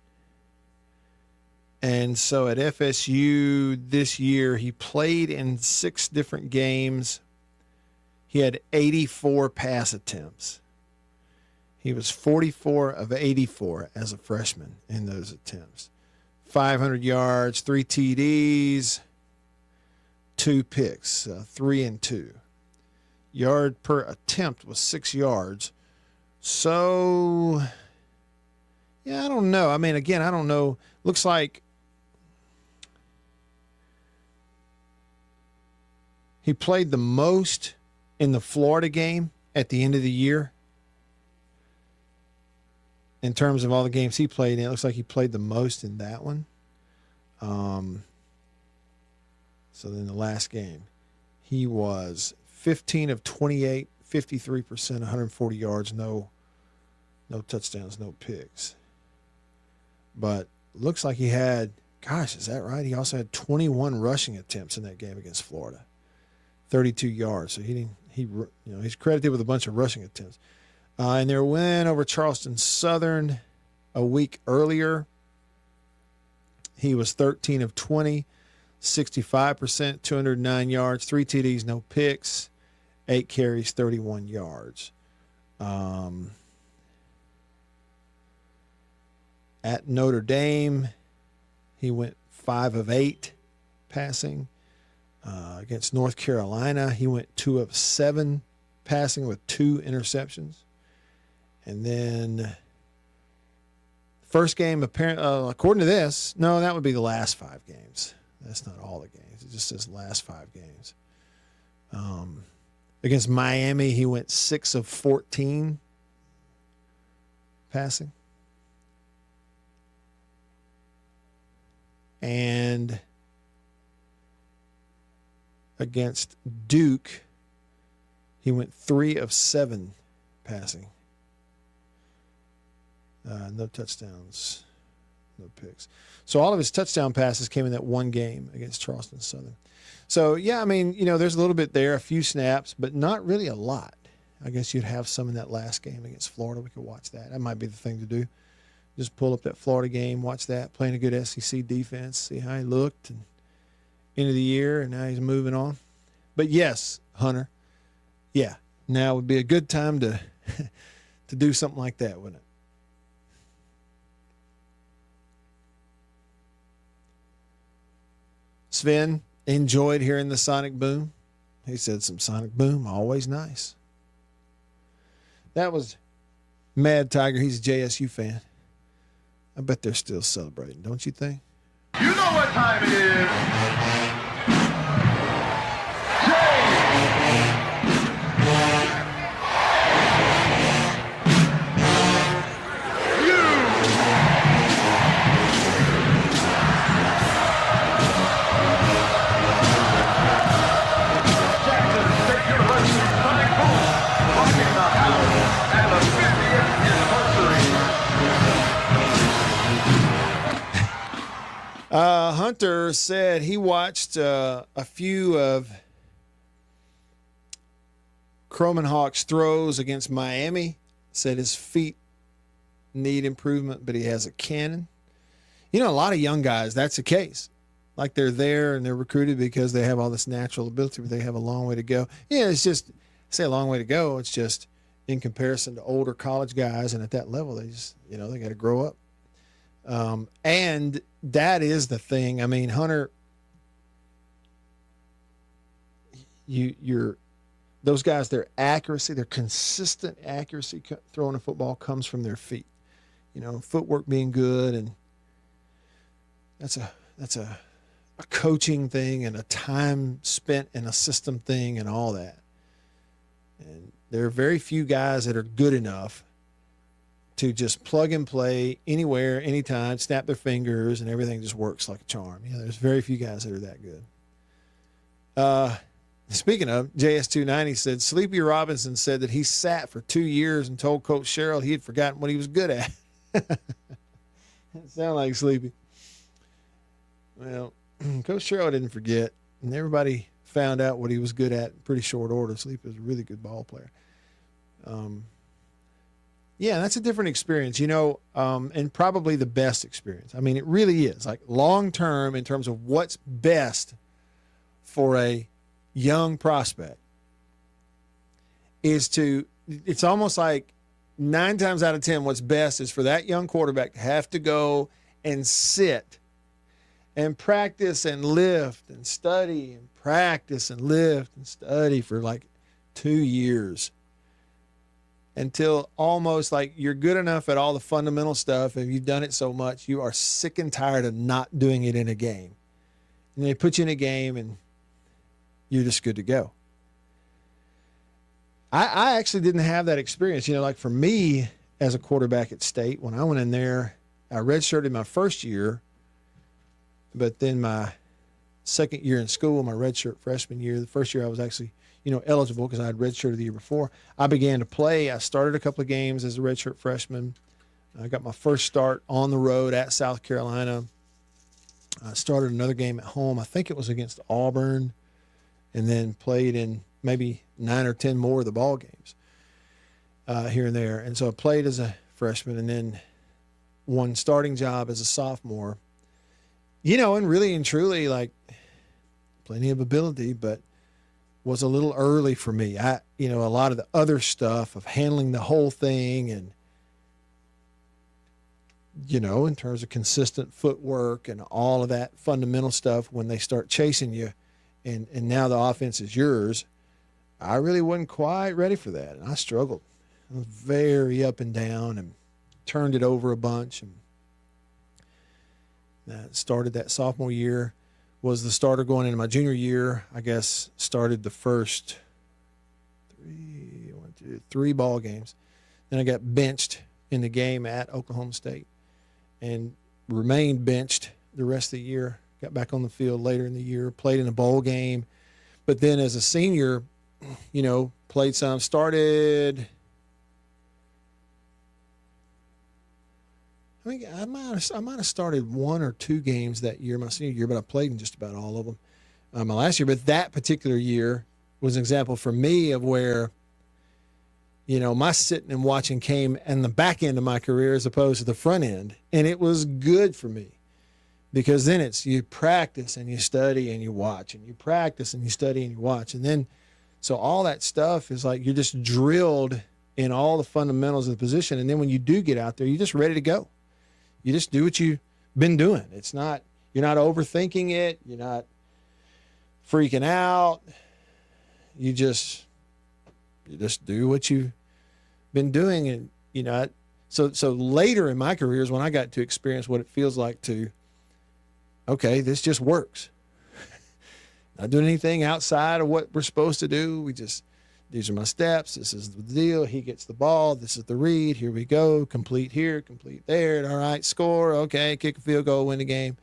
And so at FSU this year, he played in 6 different games. He had 84 pass attempts. He was 44 of 84 as a freshman in those attempts. 500 yards, 3 TDs, 2 picks, 3 and 2. Yard per attempt was 6 yards. So, yeah, I don't know. I mean, again, I don't know. Looks like he played the most in the Florida game at the end of the year. In terms of all the games he played in, it looks like he played the most in that one. So then the last game, he was 15 of 28, 53%, 140 yards, no touchdowns, no picks. But looks like he had, gosh, is that right? He also had 21 rushing attempts in that game against Florida, 32 yards. So he's credited with a bunch of rushing attempts. In their win over Charleston Southern a week earlier, he was 13 of 20, 65%, 209 yards, 3 TDs, no picks, 8 carries, 31 yards. At Notre Dame, he went 5 of 8 passing. Against North Carolina, he went 2 of 7 passing with 2 interceptions. And then first game, according to this, no, that would be the last 5 games. That's not all the games. It just says last 5 games. Against Miami, he went 6 of 14 passing. And against Duke, he went 3 of 7 passing. No touchdowns, no picks. So all of his touchdown passes came in that one game against Charleston Southern. So, yeah, I mean, there's a little bit there, a few snaps, but not really a lot. I guess you'd have some in that last game against Florida. We could watch that. That might be the thing to do. Just pull up that Florida game, watch that, playing a good SEC defense, see how he looked, and end of the year, and now he's moving on. But yes, Hunter, yeah, now would be a good time to to do something like that, wouldn't it? Sven enjoyed hearing the sonic boom. He said some sonic boom, always nice. That was Mad Tiger. He's a JSU fan. I bet they're still celebrating, don't you think? You know what time it is. Hunter said he watched a few of Kromenhoek's throws against Miami. Said his feet need improvement, but he has a cannon. You know, a lot of young guys, that's the case. Like they're there and they're recruited because they have all this natural ability, but they have a long way to go. Yeah, it's just, I say a long way to go. It's just in comparison to older college guys, and at that level, they just, you know, they got to grow up. And that is the thing. I mean, Hunter, you're those guys, their accuracy, their consistent accuracy throwing a football comes from their feet. You know, footwork being good, and that's a coaching thing and a time spent in a system thing and all that. And there are very few guys that are good enough to just plug and play anywhere, anytime, snap their fingers, and everything just works like a charm. You know, there's very few guys that are that good. Speaking of, JS290 said, Sleepy Robinson said that he sat for 2 years and told Coach Sherrill he had forgotten what he was good at. Sound like Sleepy. Well, Coach Sherrill didn't forget, and everybody found out what he was good at in pretty short order. Sleepy was a really good ball player. Yeah, that's a different experience, you know, and probably the best experience. I mean, it really is. Like long-term in terms of what's best for a young prospect is to, it's almost like 9 times out of 10, what's best is for that young quarterback to have to go and sit and practice and lift and study and practice and lift and study for like 2 years. Until almost like you're good enough at all the fundamental stuff, and you've done it so much, you are sick and tired of not doing it in a game. And they put you in a game, and you're just good to go. I actually didn't have that experience. You know, like for me as a quarterback at State, when I went in there, I redshirted my first year, but then my second year in school, my redshirt freshman year, the first year I was actually, you know, eligible because I had redshirted the year before. I began to play. I started a couple of games as a redshirt freshman. I got my first start on the road at South Carolina. I started another game at home. I think it was against Auburn, and then played in maybe 9 or 10 more of the ball games here and there. And so I played as a freshman, and then one starting job as a sophomore. You know, and really and truly, like, plenty of ability, but was a little early for me. You know, a lot of the other stuff of handling the whole thing and, you know, in terms of consistent footwork and all of that fundamental stuff, when they start chasing you and now the offense is yours, I really wasn't quite ready for that. And I struggled. I was very up and down and turned it over a bunch. And that started that sophomore year. Was the starter going into my junior year. I guess started the first 3 ball games. Then I got benched in the game at Oklahoma State and remained benched the rest of the year. Got back on the field later in the year, played in a bowl game. But then as a senior, you know, played some, started. I mean, I might have started 1 or 2 games that year, my senior year, but I played in just about all of them my last year. But that particular year was an example for me of where, you know, my sitting and watching came in the back end of my career as opposed to the front end. And it was good for me because then it's you practice and you study and you watch, and you practice and you study and you watch. And then, so all that stuff is like you're just drilled in all the fundamentals of the position. And then when you do get out there, you're just ready to go. You just do what you've been doing. It's not, you're not overthinking it. You're not freaking out. You just do what you've been doing. And, you know, so later in my career is when I got to experience what it feels like to, okay, this just works. Not doing anything outside of what we're supposed to do. These are my steps. This is the deal. He gets the ball. This is the read. Here we go. Complete here, complete there. All right, score. Okay, kick a field goal, win the game.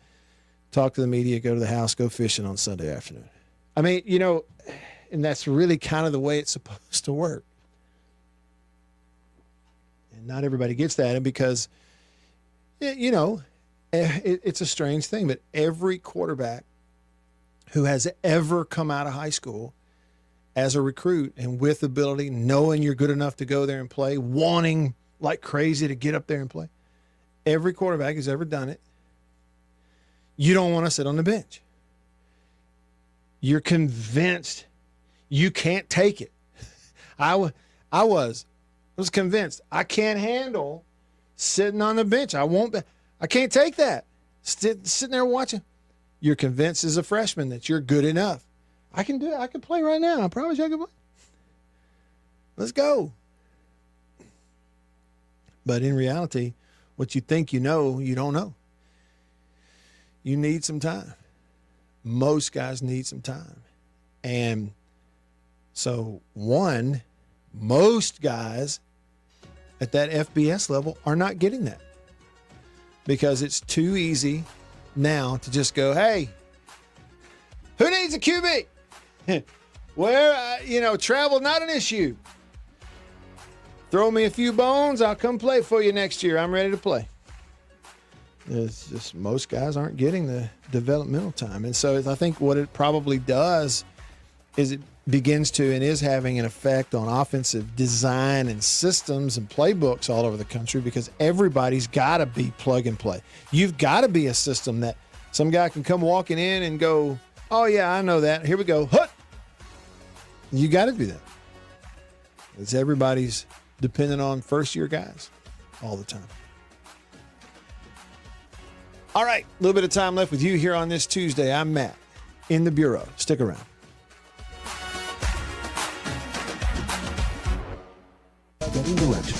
Talk to the media, go to the house, go fishing on Sunday afternoon. I mean, you know, and that's really kind of the way it's supposed to work. And not everybody gets that. And because, you know, it's a strange thing, but every quarterback who has ever come out of high school as a recruit and with ability, knowing you're good enough to go there and play, wanting like crazy to get up there and play, every quarterback who's ever done it, you don't want to sit on the bench. You're convinced you can't take it. I was convinced I can't handle sitting on the bench. I can't take that. Sitting there watching. You're convinced as a freshman that you're good enough. I can do it. I can play right now. I promise you I can play. Let's go. But in reality, what you think you know, you don't know. You need some time. Most guys need some time. And so, most guys at that FBS level are not getting that because it's too easy now to just go, hey, who needs a QB? Where, travel not an issue. Throw me a few bones, I'll come play for you next year. I'm ready to play. It's just most guys aren't getting the developmental time. And so I think what it probably does is it begins to and is having an effect on offensive design and systems and playbooks all over the country because everybody's got to be plug and play. You've got to be a system that some guy can come walking in and go, oh, yeah, I know that. Here we go. Hut! You got to do that. It's everybody's dependent on first-year guys all the time. All right, a little bit of time left with you here on this Tuesday. I'm Matt in the Bureau. Stick around. Getting direction.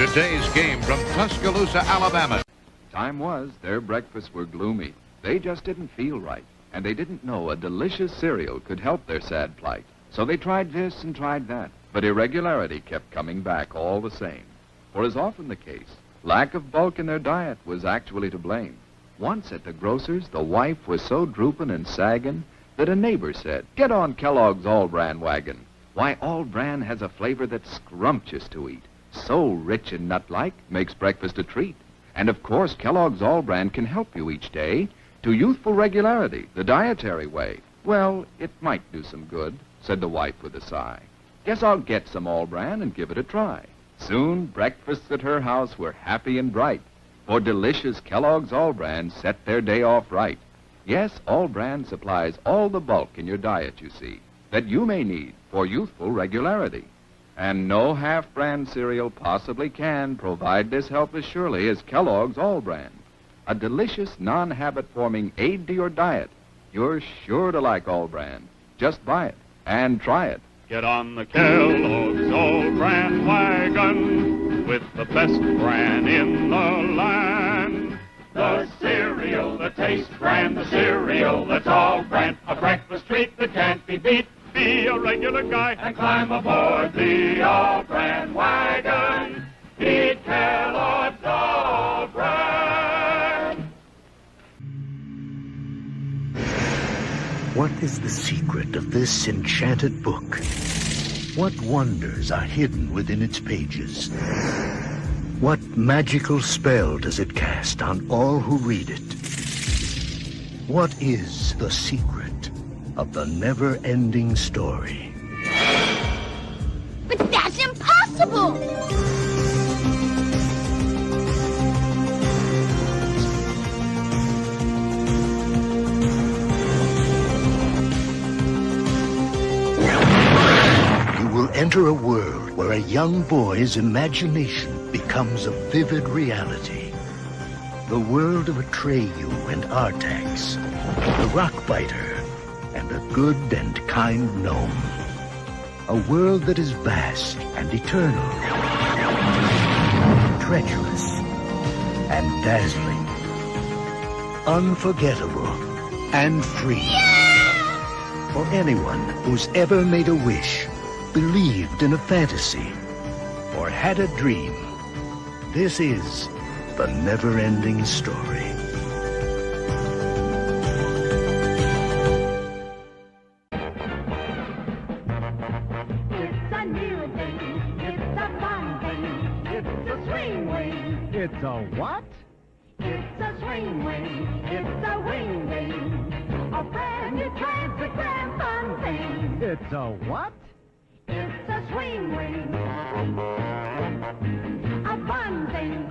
Today's game from Tuscaloosa, Alabama. Time was their breakfasts were gloomy. They just didn't feel right, and they didn't know a delicious cereal could help their sad plight. So they tried this and tried that, but irregularity kept coming back all the same. For as often the case, lack of bulk in their diet was actually to blame. Once at the grocer's, the wife was so drooping and sagging that a neighbor said, "Get on Kellogg's All-Bran wagon. Why, All-Bran has a flavor that's scrumptious to eat. So rich and nut-like, makes breakfast a treat. And of course, Kellogg's All-Bran can help you each day to youthful regularity, the dietary way." "Well, it might do some good," said the wife with a sigh. "Guess I'll get some All-Bran and give it a try." Soon, breakfasts at her house were happy and bright, for delicious Kellogg's All-Bran set their day off right. Yes, All-Bran supplies all the bulk in your diet, you see, that you may need for youthful regularity. And no half-brand cereal possibly can provide this help as surely as Kellogg's All-Bran. A delicious, non-habit-forming aid to your diet. You're sure to like All-Bran. Just buy it and try it. Get on the Kellogg's All-Bran wagon with the best bran in the land. The cereal that tastes grand, the cereal that's All-Bran, a breakfast treat that can't be beat. Be a regular regular guy and climb aboard the old bandwagon. Eat Kellogg's All Bran. What is the secret of this enchanted book? What wonders are hidden within its pages? What magical spell does it cast on all who read it? What is the secret of the never-ending story? But that's impossible! You will enter a world where a young boy's imagination becomes a vivid reality. The world of Atreyu and Artax, the Rockbiter, and a good and kind gnome. A world that is vast and eternal, treacherous and dazzling, unforgettable and free. For anyone who's ever made a wish, believed in a fantasy, or had a dream, this is the never-ending story. It's a new thing. It's a fun thing. It's a swing wing. It's a what? It's a swing wing. It's a wing wing. A brand new classic grand fun thing. It's a what? It's a swing wing. A fun thing.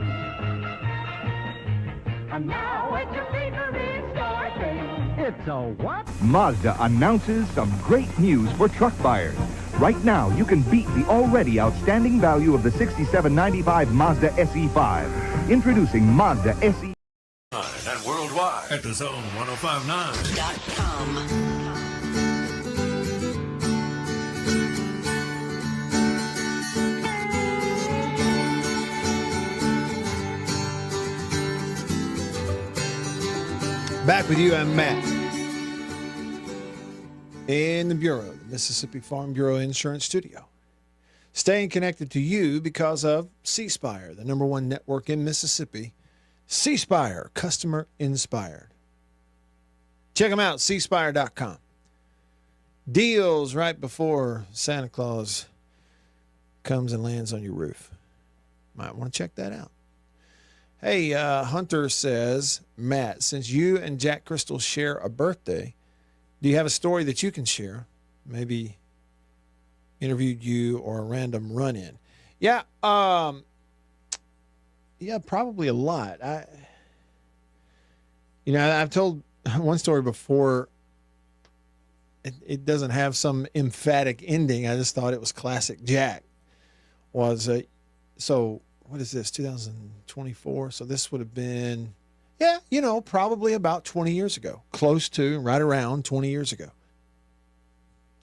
And now it's your favorite store thing. It's a what? Mazda announces some great news for truck buyers. Right now, you can beat the already outstanding value of the $67.95 Mazda SE5. Introducing Mazda SE. And worldwide at the Zone 1059.com. Back with you, I'm Matt. In the Bureau, the Mississippi Farm Bureau Insurance Studio. Staying connected to you because of C-Spire, the #1 network in Mississippi. C-Spire, customer inspired. Check them out, cspire.com. Deals right before Santa Claus comes and lands on your roof. Might want to check that out. Hey, Hunter says, Matt, since you and Jack Crystal share a birthday, do you have a story that you can share? Maybe interviewed you or a random run-in. Yeah, probably a lot. I've told one story before. It doesn't have some emphatic ending. I just thought it was classic Jack. So what is this, 2024? So this would have been, probably about 20 years ago. Close to, right around 20 years ago.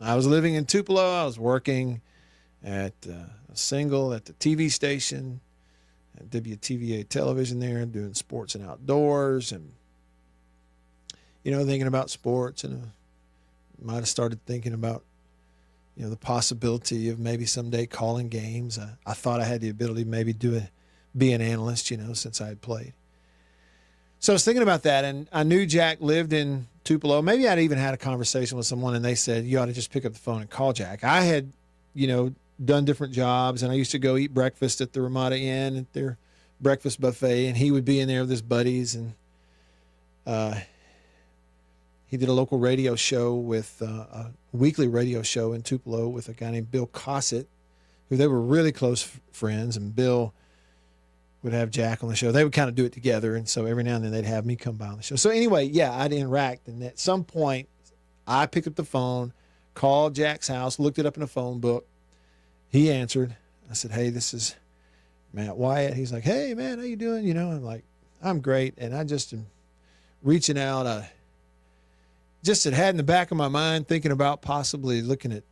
I was living in Tupelo. I was working at a single at the TV station, at WTVA television there, doing sports and outdoors, and, thinking about sports, and might have started thinking about, the possibility of maybe someday calling games. I thought I had the ability to maybe be an analyst, since I had played. So I was thinking about that, and I knew Jack lived in Tupelo. Maybe I'd even had a conversation with someone, and they said, you ought to just pick up the phone and call Jack. I had, done different jobs, and I used to go eat breakfast at the Ramada Inn at their breakfast buffet, and he would be in there with his buddies, and he did a local radio show with a weekly radio show in Tupelo with a guy named Bill Cossett, who they were really close friends, and Bill would have Jack on the show. They would kind of do it together, and so every now and then they'd have me come by on the show. So anyway, I'd interact, and at some point I picked up the phone, called Jack's house, looked it up in a phone book. He answered. I said, hey, this is Matt Wyatt. He's like, hey, man, how you doing? I'm like, I'm great, and I just am reaching out. I just had in the back of my mind thinking about possibly looking at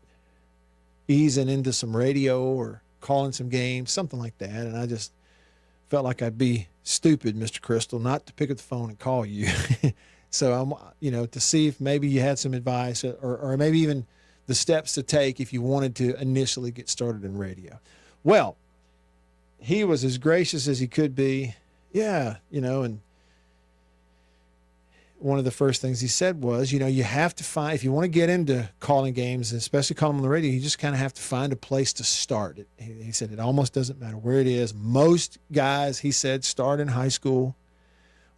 easing into some radio or calling some games, something like that, and I just felt like I'd be stupid, Mr. Crystal, not to pick up the phone and call you. So I'm, to see if maybe you had some advice or maybe even the steps to take if you wanted to initially get started in radio. Well, he was as gracious as he could be. Yeah, and one of the first things he said was, you have to find, if you want to get into calling games, especially calling them on the radio, you just kind of have to find a place to start. He said it almost doesn't matter where it is. Most guys, he said, start in high school,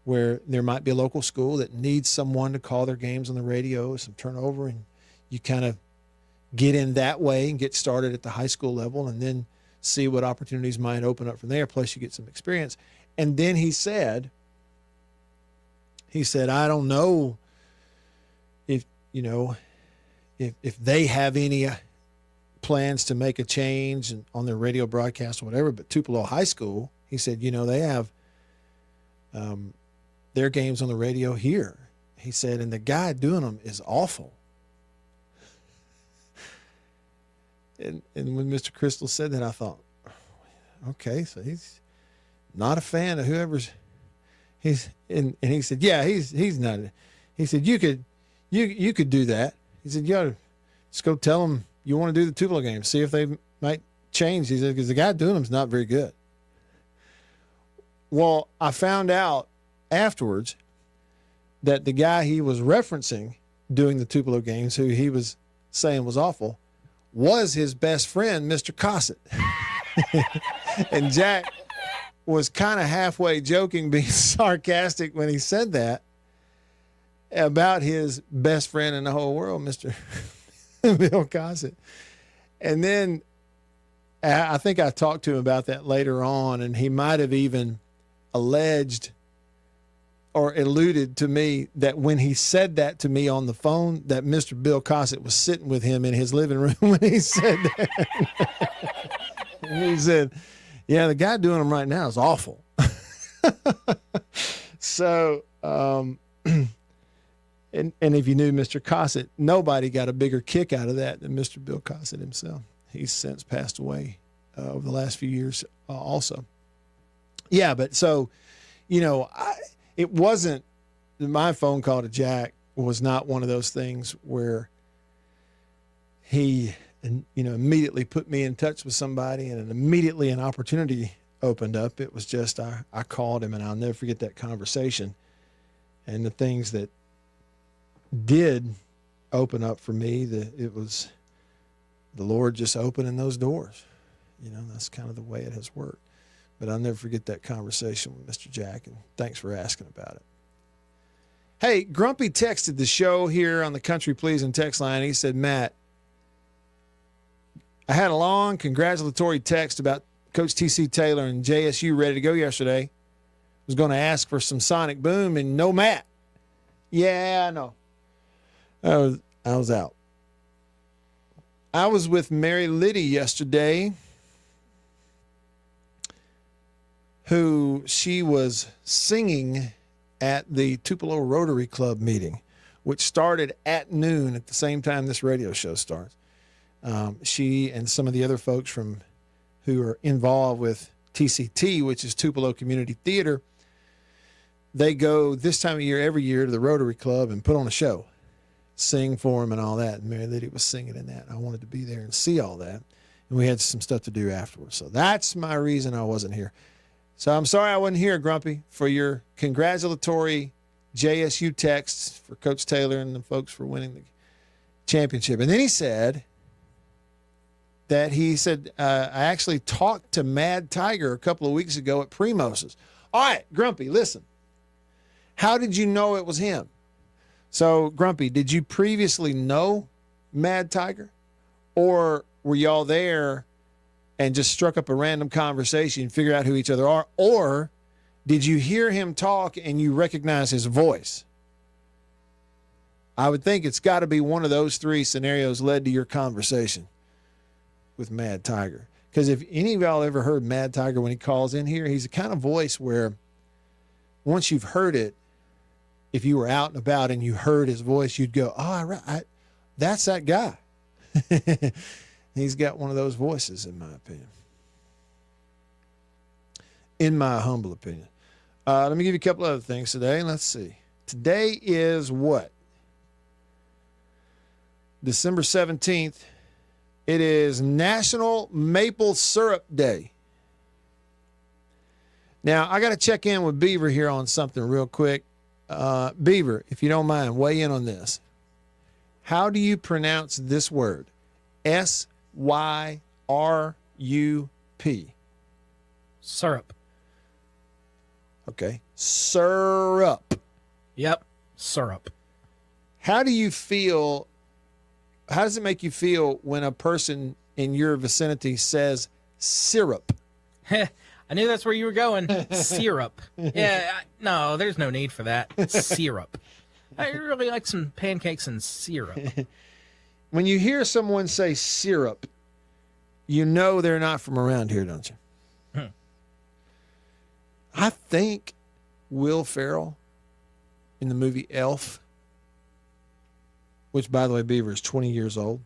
where there might be a local school that needs someone to call their games on the radio, some turnover, and you kind of get in that way and get started at the high school level and then see what opportunities might open up from there. Plus you get some experience. And then he said, I don't know if they have any plans to make a change on their radio broadcast or whatever, but Tupelo High School, he said, they have their games on the radio here. He said, and the guy doing them is awful. And when Mr. Crystal said that, I thought, okay, so he's not a fan of whoever's and he said, yeah, he's not. He said, you could do that. He said, you ought to just go tell them you want to do the Tupelo game, see if they might change. He said, because the guy doing them is not very good. Well, I found out afterwards that the guy he was referencing doing the Tupelo games, who he was saying was awful, was his best friend, Mr. Cossett. And Jack was kind of halfway joking, being sarcastic when he said that about his best friend in the whole world, Mr. Bill Cossett. And then I think I talked to him about that later on, and he might have even alleged or alluded to me that when he said that to me on the phone, that Mr. Bill Cossett was sitting with him in his living room when he said that. And he said, yeah, the guy doing them right now is awful. So, and if you knew Mr. Cossett, nobody got a bigger kick out of that than Mr. Bill Cossett himself. He's since passed away over the last few years also. Yeah, but so, it wasn't, my phone call to Jack was not one of those things where he, immediately put me in touch with somebody and immediately an opportunity opened up. It was just, I called him, and I'll never forget that conversation and the things that did open up for me. It was the Lord just opening those doors. That's kind of the way it has worked. But I'll never forget that conversation with Mr. Jack, and thanks for asking about it. Hey, Grumpy texted the show here on the Country Pleasing text line. He said, Matt, I had a long congratulatory text about Coach T.C. Taylor and JSU ready to go yesterday. Was going to ask for some Sonic Boom and no Matt. Yeah, I know. I was out. I was with Mary Liddy yesterday, who she was singing at the Tupelo Rotary Club meeting, which started at noon at the same time this radio show starts. She and some of the other folks who are involved with TCT, which is Tupelo Community Theater, they go this time of year, every year, to the Rotary Club and put on a show, sing for them and all that. And Mary Liddy was singing in that. I wanted to be there and see all that. And we had some stuff to do afterwards. So that's my reason I wasn't here. So I'm sorry I wasn't here, Grumpy, for your congratulatory JSU texts for Coach Taylor and the folks for winning the championship. And then he said I actually talked to Mad Tiger a couple of weeks ago at Primos's. All right, Grumpy, listen. How did you know it was him? So, Grumpy, did you previously know Mad Tiger? Or were y'all there and just struck up a random conversation and figure out who each other are? Or did you hear him talk and you recognize his voice? I would think it's got to be one of those three scenarios led to your conversation with Mad Tiger. Because if any of y'all ever heard Mad Tiger when he calls in here, he's the kind of voice where once you've heard it, if you were out and about and you heard his voice, you'd go, oh, that's that guy. He's got one of those voices, in my opinion. In my humble opinion. Let me give you a couple other things today. Let's see. Today is what? December 17th, it is National Maple Syrup Day. Now, I got to check in with Beaver here on something real quick. Beaver, if you don't mind, weigh in on this. How do you pronounce this word? S-Y-R-U-P. Syrup. Okay. Syrup. Yep. Syrup. How do you feel? How does it make you feel when a person in your vicinity says syrup? I knew that's where you were going. Syrup. Yeah, no, there's no need for that. Syrup. I really like some pancakes and syrup. When you hear someone say syrup, you know they're not from around here, don't you? I think Will Ferrell in the movie Elf, which, by the way, Beaver is 20 years old.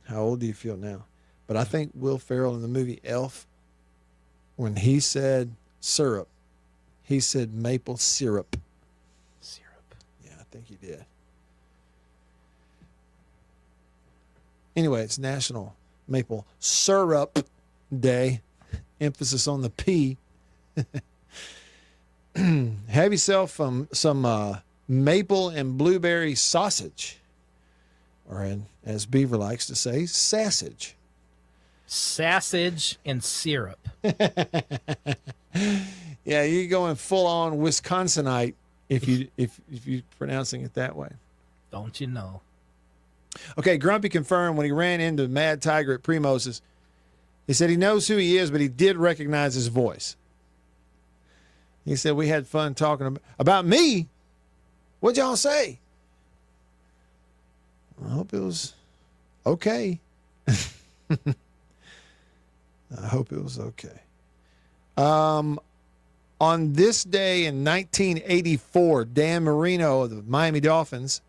How old do you feel now? But I think Will Ferrell in the movie Elf, when he said syrup, he said maple syrup. Syrup. Yeah, I think he did. Anyway, it's National Maple Syrup Day. Emphasis on the P. Have yourself some maple and blueberry sausage. Or, as Beaver likes to say, sausage. Sausage and syrup. Yeah, you're going full on Wisconsinite if you're pronouncing it that way. Don't you know? Okay, Grumpy confirmed when he ran into Mad Tiger at Primos's. He said he knows who he is, but he did recognize his voice. He said, we had fun talking about me. What'd y'all say? I hope it was okay. I hope it was okay. On this day in 1984, Dan Marino of the Miami Dolphins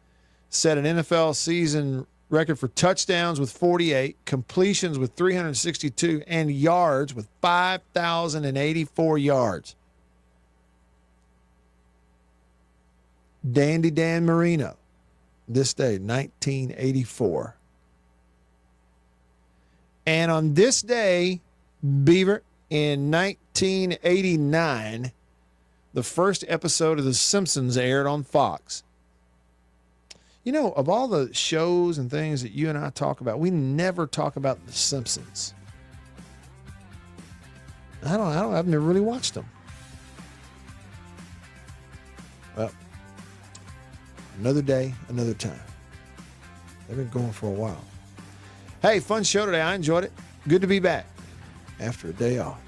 set an NFL season record for touchdowns with 48, completions with 362, and yards with 5,084 yards. Dandy Dan Marino, this day, 1984. And on this day, Beaver, in 1989, the first episode of The Simpsons aired on Fox. You know, of all the shows and things that you and I talk about, we never talk about The Simpsons. I've never really watched them. Well, another day, another time. They've been going for a while. Hey, fun show today. I enjoyed it. Good to be back after a day off.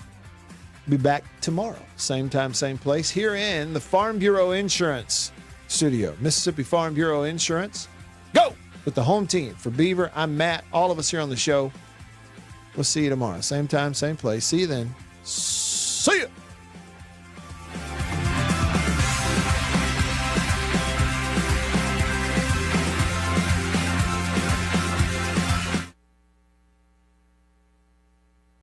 Be back tomorrow, same time, same place, here in the Farm Bureau Insurance Studio. Mississippi Farm Bureau Insurance. Go with the home team. For Beaver, I'm Matt. All of us here on the show. We'll see you tomorrow. Same time, same place. See you then.